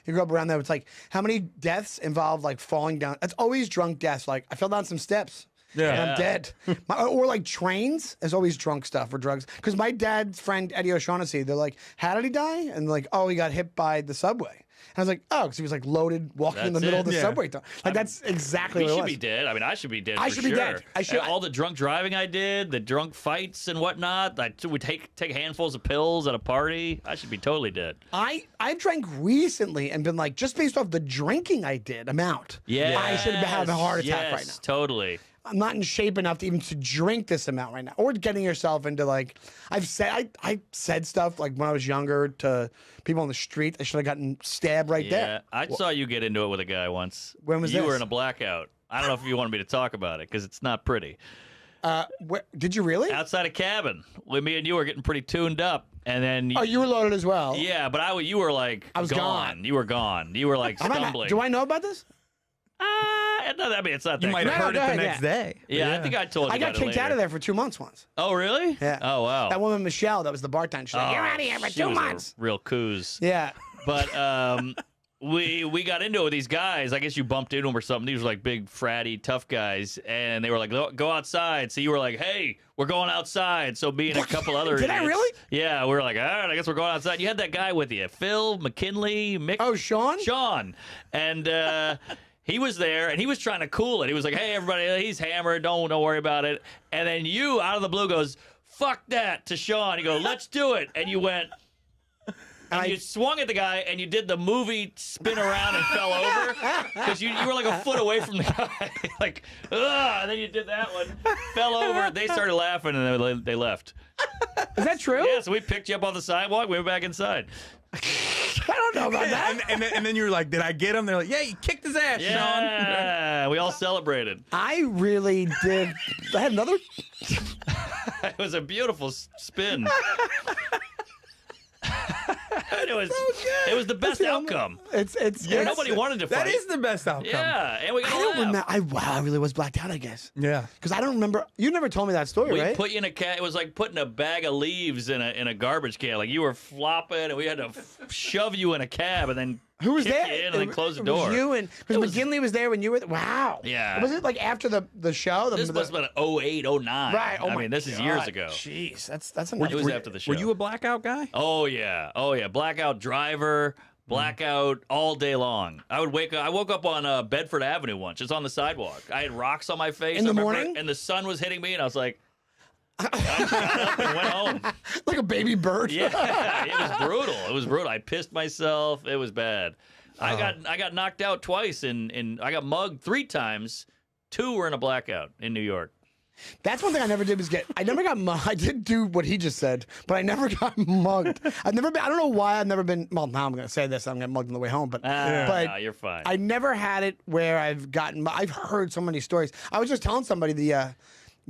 you grew up around there. It's like how many deaths involve like falling down. It's always drunk deaths. Like I fell down some steps. Yeah. And I'm dead. Or like trains is always drunk stuff or drugs. Because my dad's friend Eddie O'Shaughnessy, they're like, how did he die? And like, oh, he got hit by the subway. And I was like, oh, because he was like loaded, walking in the That's middle it. of the Yeah. subway. Like that's exactly We what it should was. be dead. I mean, I should be dead. I for should be sure. dead. I should- And all the drunk driving I did, the drunk fights and whatnot. I would take handfuls of pills at a party. I should be totally dead. I drank recently and been like, just based off the drinking I did amount, Yeah, I should have had a heart attack right now. Totally. I'm not in shape enough to even to drink this amount right now. Or getting yourself into like I said stuff like when I was younger to people on the street. I should have gotten stabbed right Yeah, there. I saw you get into it with a guy once. When was you this? were in a blackout. I don't know if you wanted me to talk about it because it's not pretty. Did you really? Outside a cabin, when me and you were getting pretty tuned up, and then Oh, you were loaded as well. yeah, but you were like I was gone. You were gone. You were like I'm not- stumbling. do I know about this? No, I mean, it's not that. You might have No, heard go it the ahead, next day. Yeah, I think I told you. I got about it kicked out later. of there for 2 months once. Oh, really? Yeah. Oh, wow. That woman Michelle, that was the bartender. She's like, Oh, "You're out of here for she 2 was a months." real coos. Yeah. But we got into it with these guys. I guess you bumped into them or something. These were like big, fratty, tough guys, and they were like, "Go outside." So you were like, "Hey, we're going outside." So me and a couple other Did I idiots- really? Yeah, we were like, "All right, I guess we're going outside." You had that guy with you, Phil McKinley, Mick. Oh, Sean? Sean, and. He was there, and he was trying to cool it. He was like, "Hey, everybody, he's hammered. Don't worry about it." And then you, out of the blue, goes, "Fuck that!" to Sean. You go, "Let's do it." And you went, and you swung at the guy, and you did the movie spin around and fell over because you were like a foot away from the guy, like, ugh. And then you did that one, fell over. They started laughing, and then they left. Is that true? Yeah, so we picked you up off the sidewalk. We went back inside. I don't know about that. And then you were like, "Did I get him?" They're like, "Yeah, you kicked his ass, Sean." Yeah, we all celebrated. I really did. I had another. It was a beautiful spin. It was the best outcome. It's Nobody wanted to fight. That is the best outcome. Yeah, and we got I to don't laugh. remember. Wow, I really was blacked out. I guess Yeah. because I don't remember. You never told me that story, We right? put you in a cat. It was like putting a bag of leaves in a garbage can. Like you were flopping, and we had to shove you in a cab, and then Who was kick there? you in and then close the It door. was you and because McGinley was there when you were. Wow. Yeah. Was it like after the show? This must have been 08, 09. Right. Oh I my mean, this is God. years ago. Jeez, that's a It nice. was after the show. Were you a blackout guy? Oh yeah. Blackout driver. Blackout all day long. I woke up on Bedford Avenue once, just on the sidewalk. I had rocks on my face. In the I remember, morning? and the sun was hitting me, and I was like, I got up and went home. like a baby bird. Yeah, it was brutal. It was brutal. I pissed myself. It was bad. I got knocked out twice, and I got mugged 3 times. 2 were in a blackout in New York. That's one thing I never did was I never got mugged. I did do what he just said, but I never got mugged. I've never been, I don't know why I've never been, well, now I'm going to say this, I'm going to get mugged on the way home, but No, you're fine. I never had it where I've heard so many stories. I was just telling somebody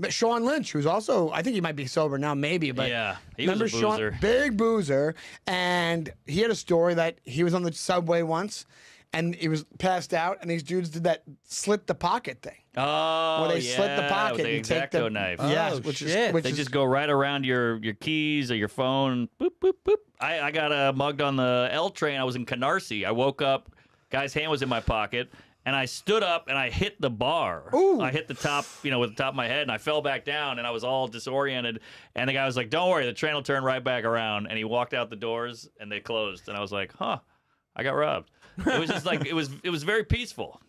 Sean Lynch, who's also, I think he might be sober now, maybe, but Yeah, he was a remember Sean, boozer. big boozer, and he had a story that he was on the subway once, and he was passed out, and these dudes did that slit the pocket thing. Oh, Where they yeah, slit the pocket with the and take X-Acto the knife. Yes, Oh, which shit. is They just go right around your keys or your phone. Boop, boop, boop. I got mugged on the L train. I was in Canarsie. I woke up. Guy's hand was in my pocket. And I stood up and I hit the bar. Ooh. I hit the top, with the top of my head, and I fell back down, and I was all disoriented. And the guy was like, "Don't worry, the train will turn right back around." And he walked out the doors, and they closed. And I was like, "Huh, I got robbed." It was just like it was very peaceful.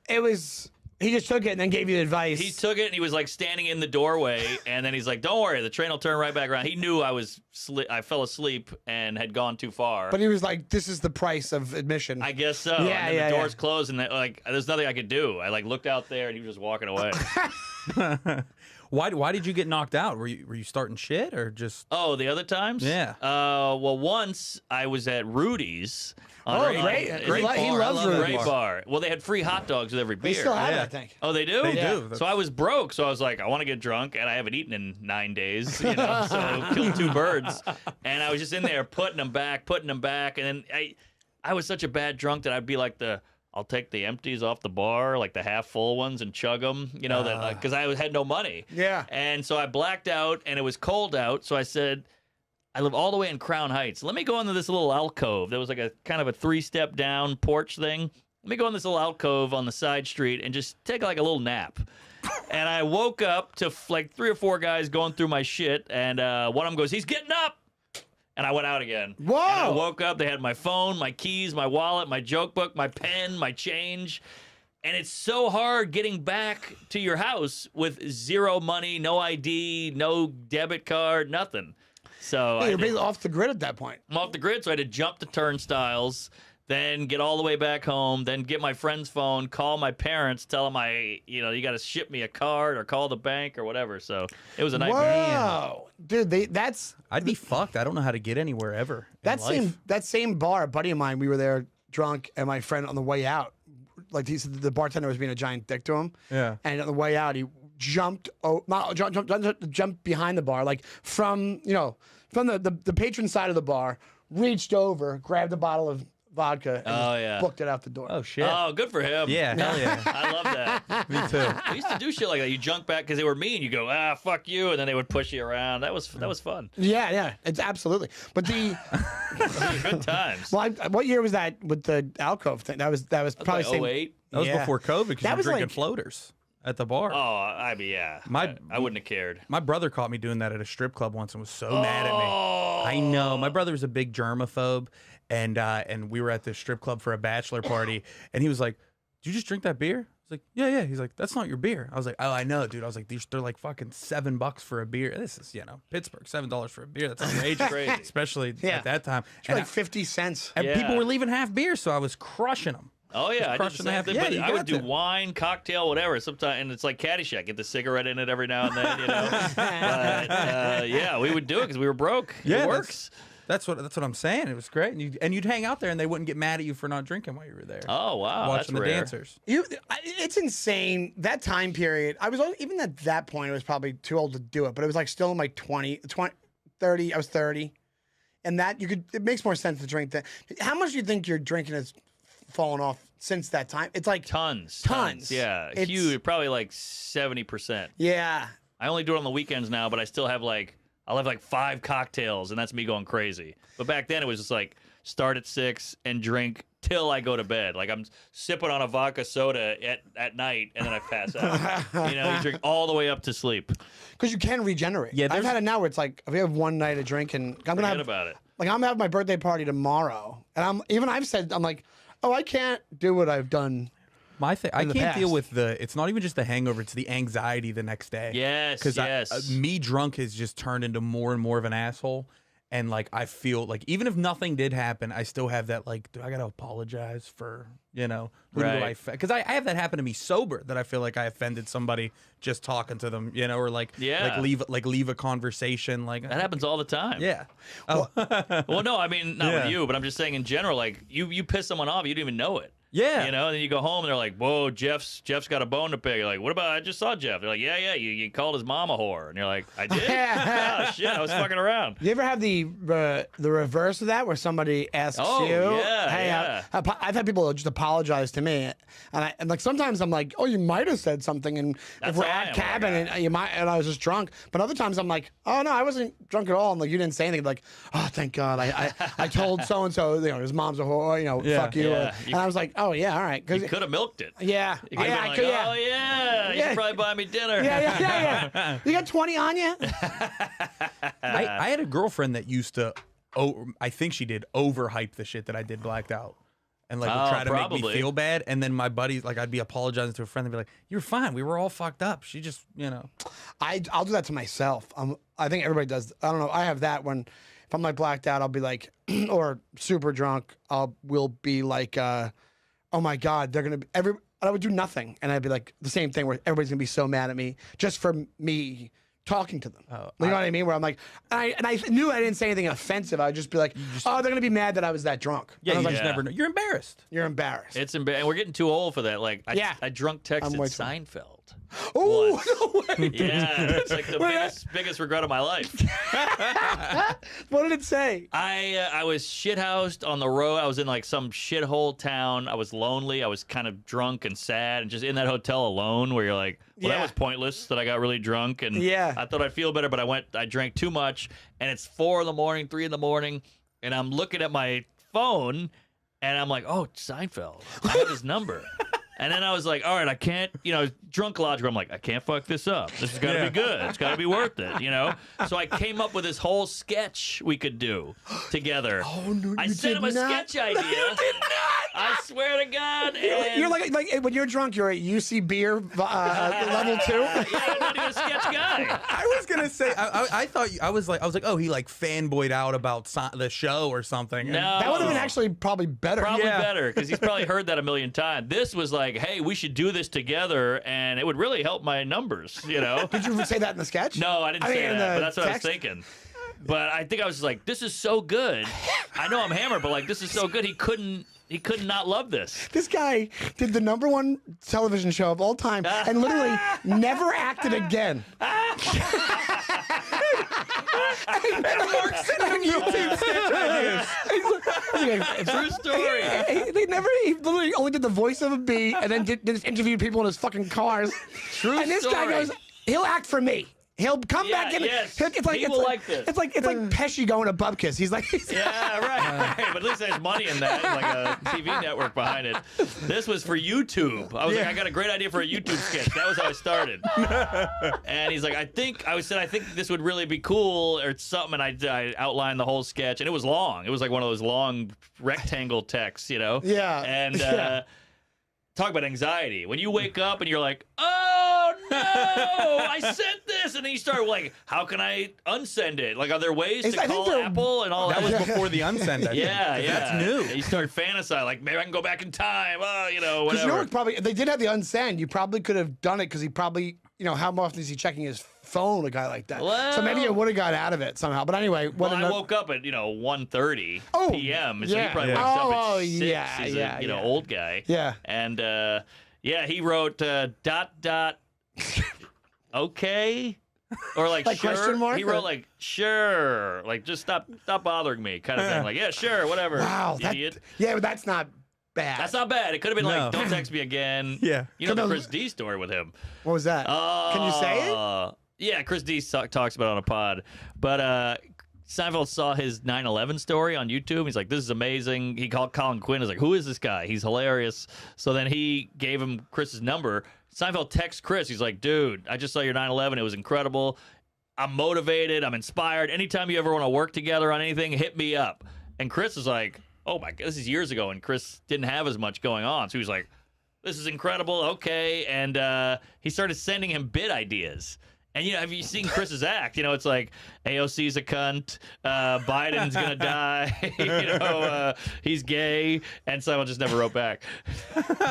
It was He just took it and then gave you advice. He took it and he was like standing in the doorway, and then he's like, "Don't worry, the train will turn right back around." He knew I fell asleep and had gone too far. But he was like, "This is the price of admission." I guess so. Yeah, and then the doors closed, and like, there's nothing I could do. I like looked out there, and he was just walking away. Why did you get knocked out? Were you starting shit or just? Oh, the other times? Yeah. Well, once I was at Rudy's. Great bar. He loves Rudy's. Great bar. Well, they had free hot dogs with every beer. They still have it, I think. Oh, they do? They do. So I was broke, so I was like, I want to get drunk, and I haven't eaten in 9 days, you know, so killed 2 birds. And I was just in there putting them back, and then I was such a bad drunk that I'd be like I'll take the empties off the bar, like the half full ones, and chug them, you know, because I had no money. Yeah. And so I blacked out, and it was cold out, so I said, I live all the way in Crown Heights. Let me go into this little alcove. There was like a kind of a 3-step down porch thing. Let me go in this little alcove on the side street and just take like a little nap. And I woke up to like 3 or 4 guys going through my shit, and one of them goes, "He's getting up!" And I went out again. Whoa! And I woke up. They had my phone, my keys, my wallet, my joke book, my pen, my change. And it's so hard getting back to your house with 0 money, no ID, no debit card, nothing. So You're basically off the grid at that point. I'm off the grid, so I had to jump the turnstiles, then get all the way back home, then get my friend's phone, call my parents, tell them you got to ship me a card or call the bank or whatever. So it was a nightmare. Whoa, dude, I'd be fucked. I don't know how to get anywhere ever. That same bar, a buddy of mine, we were there drunk, and my friend on the way out, like he said, the bartender was being a giant dick to him. Yeah. And on the way out, he jumped behind the bar, like from the patron side of the bar, reached over, grabbed a bottle of vodka, and booked it out the door. Oh shit. Oh, good for him. Yeah, hell yeah. I love that. Me too. I used to do shit like that. You junk back because they were mean. You go, fuck you, and then they would push you around. That was fun. Yeah, it's absolutely. But Good times. Well, what year was that with the alcove thing? That was probably like 08. That was before COVID because you were drinking like, floaters at the bar. Oh, I mean, yeah. I wouldn't have cared. My brother caught me doing that at a strip club once and was so mad at me. I know. My brother was a big germaphobe, and we were at this strip club for a bachelor party, and he was like, "Did you just drink that beer?" I was like, "Yeah." He's like, "That's not your beer." I was like, "Oh, I know, dude." I was like, "They're like fucking $7 for a beer. This is, Pittsburgh, $7 for a beer. That's outrageous, Crazy. Especially at that time." It's like 50 cents. And people were leaving half beers, so I was crushing them. Oh yeah, I did the same thing. But I would do to. wine, cocktail, whatever. Sometimes, and it's like Caddyshack. Get the cigarette in it every now and then, you know. But yeah, we would do it because we were broke. Yeah, it works. That's what I'm saying. It was great, and you'd hang out there, and they wouldn't get mad at you for not drinking while you were there. Oh wow, watching the rare. dancers. It's insane. That time period, I was even at that point, I was probably too old to do it, but it was like still in my 30. I was 30, and it makes more sense to drink that. How much do you think your drinking has fallen off since that time? It's like tons. Yeah, it's huge. Probably like 70%. Yeah. I only do it on the weekends now, but I still have I'll have like 5 cocktails, and that's me going crazy. But back then, it was just like start at 6 and drink till I go to bed. Like I'm sipping on a vodka soda at night, and then I pass out. You drink all the way up to sleep. Because you can regenerate. Yeah, I've had it now where it's like, if we have one night of drinking, Forget about it. Like I'm gonna have my birthday party tomorrow, and I'm like, oh, I can't do what I've done. I can't past. deal with it's not even just the hangover, it's the anxiety the next day. Yes, Because me drunk has just turned into more and more of an asshole. And like, I feel like even if nothing did happen, I still have that like, do I got to apologize for, who do I because I have that happen to me sober, that I feel like I offended somebody just talking to them, or like leave a conversation. Like that happens all the time. Yeah. Well, no, I mean, not with you, but I'm just saying in general, like you piss someone off, you don't even know it. Yeah. And then you go home and they're like, whoa, Jeff's got a bone to pick. You're like, what about, I just saw Jeff. They're like, yeah, you called his mom a whore. And you're like, I did? Oh, shit, I was fucking around. You ever have the reverse of that, where somebody asks hey, I've had people just apologize to me. And like sometimes I'm like, oh, you might have said something. And if we're at cabin and you might, and I was just drunk. But other times I'm like, oh, no, I wasn't drunk at all. And like, you didn't say anything. Like, oh, thank God. I told so-and-so, his mom's a whore, fuck you. Yeah. And I was like, oh, yeah, all right. You could have milked it. Yeah. You could have been like, oh, yeah, you should probably buy me dinner. Yeah. You got 20 on you? I had a girlfriend that used to, I think she did overhype the shit that I did blacked out. and like would try to make me probably. feel bad. And then my buddies, like I'd be apologizing to a friend and be like, "You're fine. We were all fucked up. She just, you know." I'll do that to myself. I think everybody does. I don't know. I have that when if I'm like blacked out, I'll be like, or super drunk, will be like, oh my God, they're gonna be I would do nothing, and I'd be like the same thing where everybody's gonna be so mad at me just for me talking to them. You know what I mean? Where I'm like, I knew I didn't say anything offensive. I'd just be like, oh, they're gonna be mad that I was that drunk. Yeah, and I you was just like, never know. You're embarrassed. You're embarrassed. It's and we're getting too old for that. Like, I drunk texted Seinfeld. Oh, no way. Yeah, it's like the biggest regret of my life. What did it say? I was shithoused on the road. I was in like some shithole town. I was lonely. I was kind of drunk and sad and just in that hotel alone where you're like, well, that was pointless that I got really drunk and I thought I'd feel better, but I drank too much and it's 4 a.m, 3 a.m, and I'm looking at my phone and I'm like, oh, Seinfeld. I have his number. And then I was like, all right, I can't, drunk logical. I'm like, I can't fuck this up. This has got to be good. It's got to be worth it, So I came up with this whole sketch we could do together. Oh, no, I sent him a sketch idea. You did not. I swear to God. And You're like when you're drunk, you're at UC beer level 2. yeah, I'm not even a sketch guy. I was gonna say, I thought I was like, oh, he like fanboyed out about the show or something. No. That would have been actually probably better. Probably better, because he's probably heard that a million times. This was like, hey, we should do this together, and it would really help my numbers, Did you say that in the sketch? No, I didn't say in that, the but that's what text? I was thinking. But I think I was just like, this is so good. I know I'm hammered, but like, this is so good. He couldn't not love this. This guy did the #1 television show of all time and literally never acted again. Mark's sending him YouTube sketch ideas. True story. He literally only did the voice of a bee and then just interviewed people in his fucking cars. True And this story. guy goes, he'll act for me. He'll come back in. Yes. It's like He will like this. It's like Pesci going to Bubkiss. He's like, Yeah, right. But at least there's money in that, like a TV network behind it. This was for YouTube. I was like, I got a great idea for a YouTube sketch. That was how I started. And he's like, I think this would really be cool or something. And I outlined the whole sketch, and it was long. It was like one of those long rectangle texts, Yeah. And talk about anxiety. When you wake up and you're like, oh no, I sent this, and then you start like, how can I unsend it? Like, are there ways to call Apple and all that? That was before the unsend. Yeah. That's new. You start fantasizing, like, maybe I can go back in time. Oh, Because whatever. probably they did have the unsend. You probably could have done it because he probably, how often is he checking his phone? A guy like that. Well- So maybe it would have got out of it somehow. But anyway, Well, I woke up at 1:30 p.m. So he yeah. probably wakes up at Oh, 6. yeah, He's yeah, a yeah. old guy. Yeah. And he wrote ... okay. Or like sure. question mark? He wrote like sure, like just stop bothering me, kind of thing. Like yeah, sure, whatever. Wow. Idiot. Yeah, but that's not bad. That's not bad. It could have been No. like, don't text me again. Yeah. You know the Chris D story with him. What was that? Can you say it? Yeah, Chris D talks about it on a pod. But Seinfeld saw his 9/11 story on YouTube. He's like, this is amazing. He called Colin Quinn. He's like, who is this guy? He's hilarious. So then he gave him Chris's number. Seinfeld texts Chris. He's like, dude, I just saw your 9/11. It was incredible. I'm motivated. I'm inspired. Anytime you ever want to work together on anything, hit me up. And Chris is like, oh my God, this is years ago, and Chris didn't have as much going on. So he was like, this is incredible. Okay. And he started sending him bit ideas. And, have you seen Chris's act? It's like AOC's a cunt, Biden's going to die, he's gay, and Simon just never wrote back.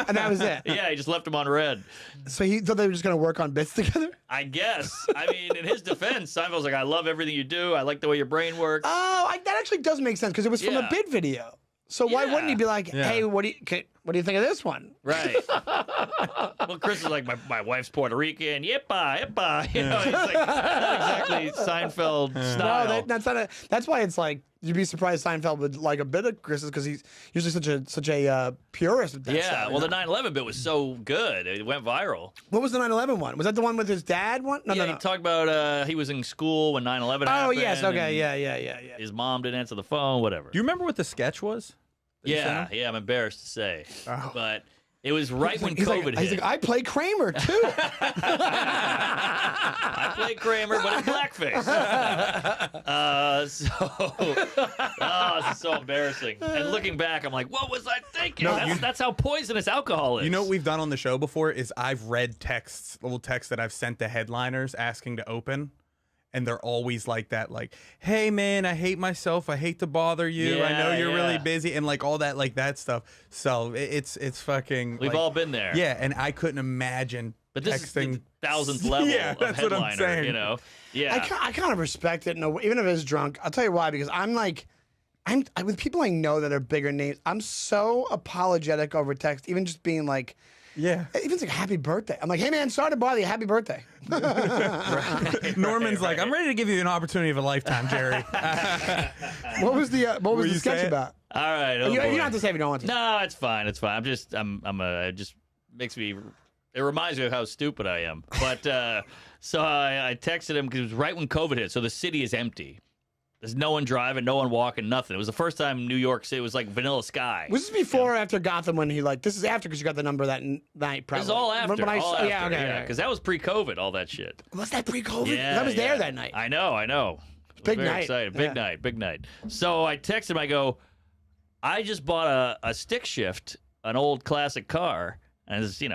And that was it. Yeah, he just left him on red. So he thought they were just going to work on bits together? I guess. I mean, in his defense, Seinfeld's like, I love everything you do. I like the way your brain works. Oh, that actually does make sense because it was from a Yeah. bit video. So why Yeah. wouldn't he be like, hey, what do you think of this one? Right. Well, Chris is like, my wife's Puerto Rican. Yippa, yippa. It's like, not exactly Seinfeld style. No, that's not that's why it's like, you'd be surprised Seinfeld would like a bit of Chris's because he's usually such a purist with that Yeah, stuff. well, the 9/11 bit was so good. It went viral. What was the 9/11 one? Was that the one with his dad one? No, Yeah, no. he talked about he was in school when 9/11 happened. Oh, yes, okay, and yeah. His mom didn't answer the phone, whatever. Do you remember what the sketch was? Yeah, I'm embarrassed to say. Oh. But It was right when COVID hit. He's like, I play Kramer too. I play Kramer, but in blackface. This is so embarrassing. And looking back, I'm like, what was I thinking? That's how poisonous alcohol is. You know what we've done on the show before is I've read little texts that I've sent to headliners asking to open. And they're always like that, like, hey, man, I hate myself. I hate to bother you. I know you're really busy. And, like, all that, like, that stuff. So it's fucking. We've all been there. Yeah, and I couldn't imagine but this texting. is the 1000th level of that's headliner, what I'm saying. You know? Yeah. I kind of respect it, even if it's drunk. I'll tell you why, because with people I know that are bigger names, I'm so apologetic over text, even just being like, yeah. Even like happy birthday. I'm like, hey man, sorry to bother you. Happy birthday. Norman's like, I'm ready to give you an opportunity of a lifetime, Jerry. What was the sketch about? All right. You don't have to say if you don't want to. No, it's fine. It's fine. It just makes me. It reminds me of how stupid I am. But so I texted him because it was right when COVID hit, so the city is empty. There's no one driving, no one walking, nothing. It was the first time New York City was like vanilla sky. Was this before or after Gotham when he this is after because you got the number that night probably. This is all after. Yeah, okay. Because that was pre-COVID, all that shit. Was that pre-COVID? Yeah, I was there that night. I know. Big very night. Excited. Big night. So I texted him, I go, I just bought a stick shift, an old classic car. And this is,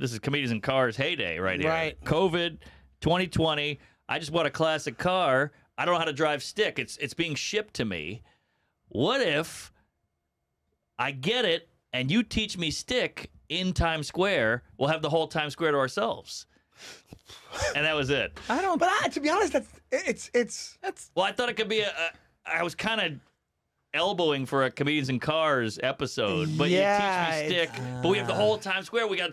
this is Comedians in Cars heyday right here. Right. COVID, 2020. I just bought a classic car. I don't know how to drive stick. It's being shipped to me. What if I get it and you teach me stick in Times Square? We'll have the whole Times Square to ourselves. And that was it. But to be honest, that's. Well, I thought it could be I was kind of elbowing for a Comedians in Cars episode, but you teach me stick. But we have the whole Times Square. We got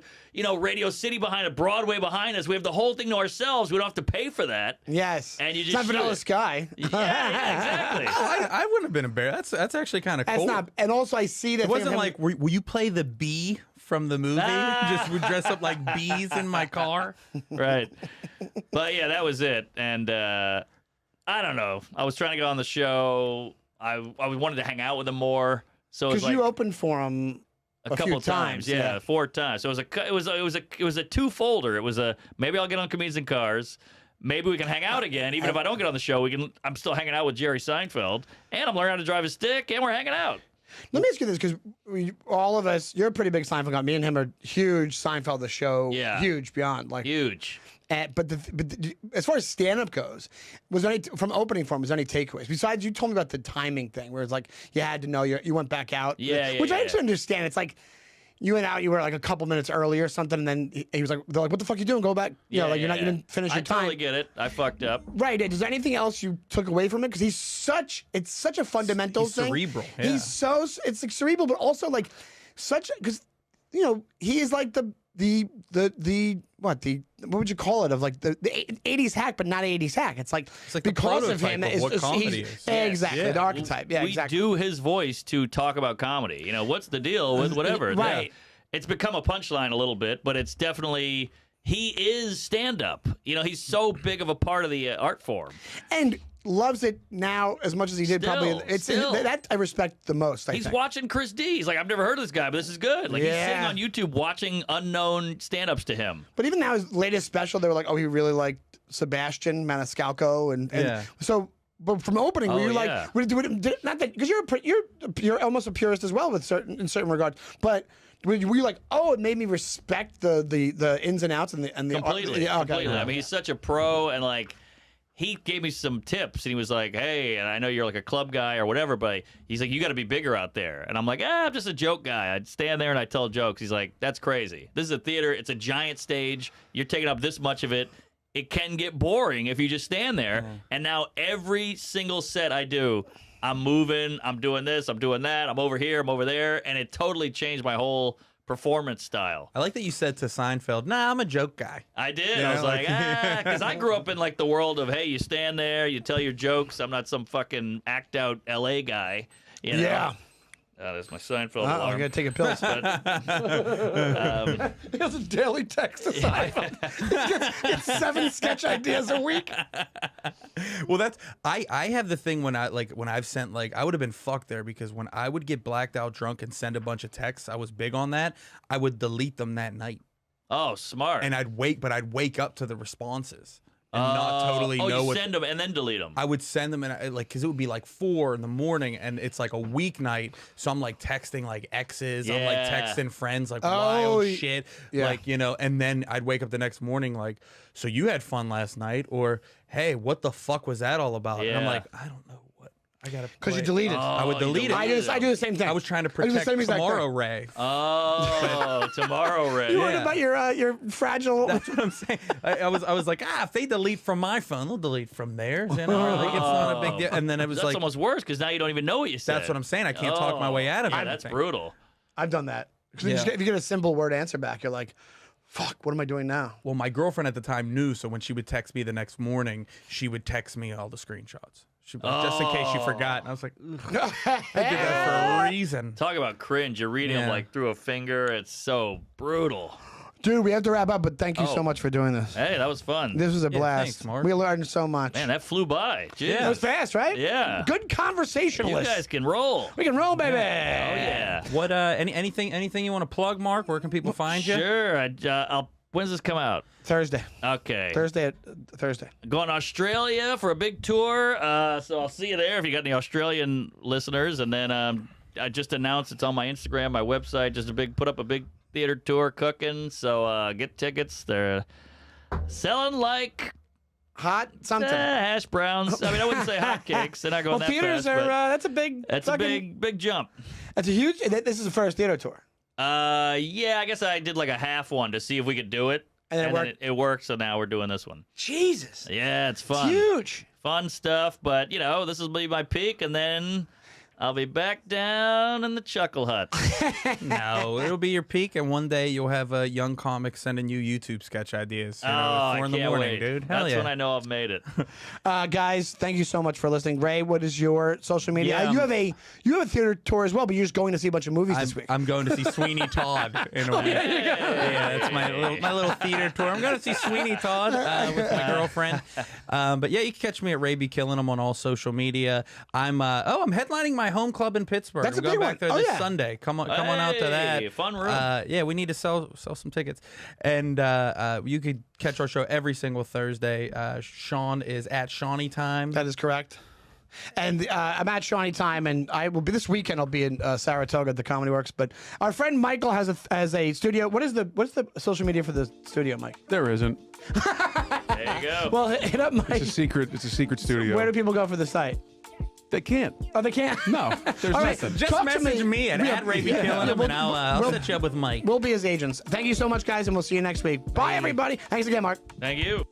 Radio City behind it, Broadway behind us. We have the whole thing to ourselves. We don't have to pay for that. Yes, and you just it's not Vanilla Sky. Yeah, exactly. I wouldn't have been embarrassed. That's actually kind of cool. That's not. And also, I see that it wasn't like, will you play the bee from the movie? Just would dress up like bees in my car. Right. But yeah, that was it. And I don't know. I was trying to get on the show. I wanted to hang out with him more. So because you opened for him a couple times, yeah, 4 times. So it was a two-folder. It was maybe I'll get on Comedians in Cars. Maybe we can hang out again, even if I don't get on the show. I'm still hanging out with Jerry Seinfeld, and I'm learning how to drive a stick, and we're hanging out. Let me ask you this, because all of us, you're a pretty big Seinfeld guy. Me and him are huge Seinfeld the show, huge beyond huge. But as far as stand-up goes, was there any from opening for him? Was there any takeaways besides you told me about the timing thing, where it's like you had to know you went back out, which I actually understand. It's like you went out, you were like a couple minutes early or something, and then he was like, they're like, what the fuck you doing? Go back, you didn't finish your time. I totally get it. I fucked up. Right. Is there anything else you took away from it? Because it's such a fundamental thing. Cerebral. Yeah. He's it's like cerebral, but also like because he is like what would you call it, of like the 80s hack, but not 80s hack. It's like because of him, what comedy is. Exactly, the archetype. Yeah, exactly. We do his voice to talk about comedy. What's the deal with whatever? Right. It's become a punchline a little bit, but it's definitely he is stand-up. He's so big of a part of the art form. And loves it now as much as he did probably. That I respect the most. He's watching Chris D. He's like, I've never heard of this guy, but this is good. Like he's sitting on YouTube watching unknown stand-ups to him. But even now, his latest special, they were like, oh, he really liked Sebastian Maniscalco, and so. But from opening, were you like, not that because you're almost a purist as well in certain regards, but. Were you like, oh, it made me respect the ins and outs and the completely. I mean, he's such a pro, and like he gave me some tips, and he was like, hey, and I know you're like a club guy or whatever, but he's like, you got to be bigger out there, and I'm like, I'm just a joke guy. I'd stand there and I tell jokes. He's like, that's crazy. This is a theater. It's a giant stage. You're taking up this much of it. It can get boring if you just stand there. And now every single set I do, I'm moving, I'm doing this, I'm doing that, I'm over here, I'm over there, and it totally changed my whole performance style. I like that you said to Seinfeld, nah, I'm a joke guy. I did. I was like, because I grew up in like the world of, hey, you stand there, you tell your jokes. I'm not some fucking act out LA guy. Yeah. There's my Seinfeld I'm alarm. gonna take a pill. He has a daily text to Seinfeld. It's 7 sketch ideas a week. Well, that's I have the thing when I've sent like I would have been fucked there because when I would get blacked out drunk and send a bunch of texts, I was big on that. I would delete them that night. Oh, smart. And I'd wake up to the responses and not totally know you what. send them and then delete them. I would send them and because it would be like 4 in the morning and it's like a weeknight, so I'm like texting like exes, I'm like texting friends like wild shit, like and then I'd wake up the next morning like, so you had fun last night, or hey, what the fuck was that all about? And I'm like, I don't know what I gotta because you deleted. I would delete it. I do the same thing. I was trying to protect Tomorrow Ray. Oh, Tomorrow Ray. You worried about your fragile. That's what I'm saying. I was like, if they delete from my phone, they'll delete from theirs. Like, it's not a big deal. And then it was that's like, almost worse because now you don't even know what you said. that's what I'm saying. I can't talk my way out of it. Yeah, that's brutal. I've done that. If you get a simple word answer back, you're like, fuck, what am I doing now? Well, my girlfriend at the time knew, so when she would text me the next morning, she would text me all the screenshots. She'd be like, just in case you forgot. And I was like, I did that for a reason. Talk about cringe. You're reading them like through a finger. It's so brutal. Dude, we have to wrap up, but thank you so much for doing this. Hey, that was fun. This was a blast. Thanks, Mark. We learned so much. Man, that flew by. Jeez. That was fast, right? Yeah. Good conversationalist. You guys can roll. We can roll, baby. Oh, yeah. What? Anything you want to plug, Mark? Where can people find you? Sure. When's this come out? Thursday. Okay. Thursday. Going to Australia for a big tour. So I'll see you there if you got any Australian listeners. And then I just announced it's on my Instagram, my website. Just put up a big theater tour cooking. So get tickets. They're selling like hot something. Hash browns. I mean, I wouldn't say hot cakes. They're not going that theaters fast. are. That's a big. That's a big jump. That's a huge. This is the first theater tour. Yeah, I guess I did like a half one to see if we could do it. And then it worked, so now we're doing this one. Jesus. Yeah, it's fun. It's huge. Fun stuff, but, this will be my peak, and then I'll be back down in the Chuckle Hut. No, it'll be your peak, and one day you'll have a young comic sending you YouTube sketch ideas. At 4 in the morning, dude. Hell That's when I know I've made it. Guys, thank you so much for listening. Ray, what is your social media? Yeah, you have a theater tour as well, but you're just going to see a bunch of movies this week. I'm going to see Sweeney Todd in a week. Yeah, that's my little theater tour. I'm going to see Sweeney Todd with my girlfriend. But yeah, you can catch me at Ray B. Killing him on all social media. I'm headlining my home club in Pittsburgh. That's I'm a big going back there one. this Sunday. Come on out to that. Fun room. Yeah, we need to sell some tickets. And you could catch our show every single Thursday. Sean is at Shawnee Time. That is correct. And I'm at Shawnee Time, and I will be this weekend. I'll be in Saratoga at the Comedy Works. But our friend Michael has a studio. What's the social media for the studio, Mike? There isn't. There you go. Well, hit up Mike. It's a secret studio. Where do people go for the site? They can't. Oh, they can't? No, there's All right, nothing. Just talk to message me at Ray B. Killing him, and I'll set you up with Mike. We'll be his agents. Thank you so much, guys, and we'll see you next week. Bye, everybody. Thanks again, Mark. Thank you.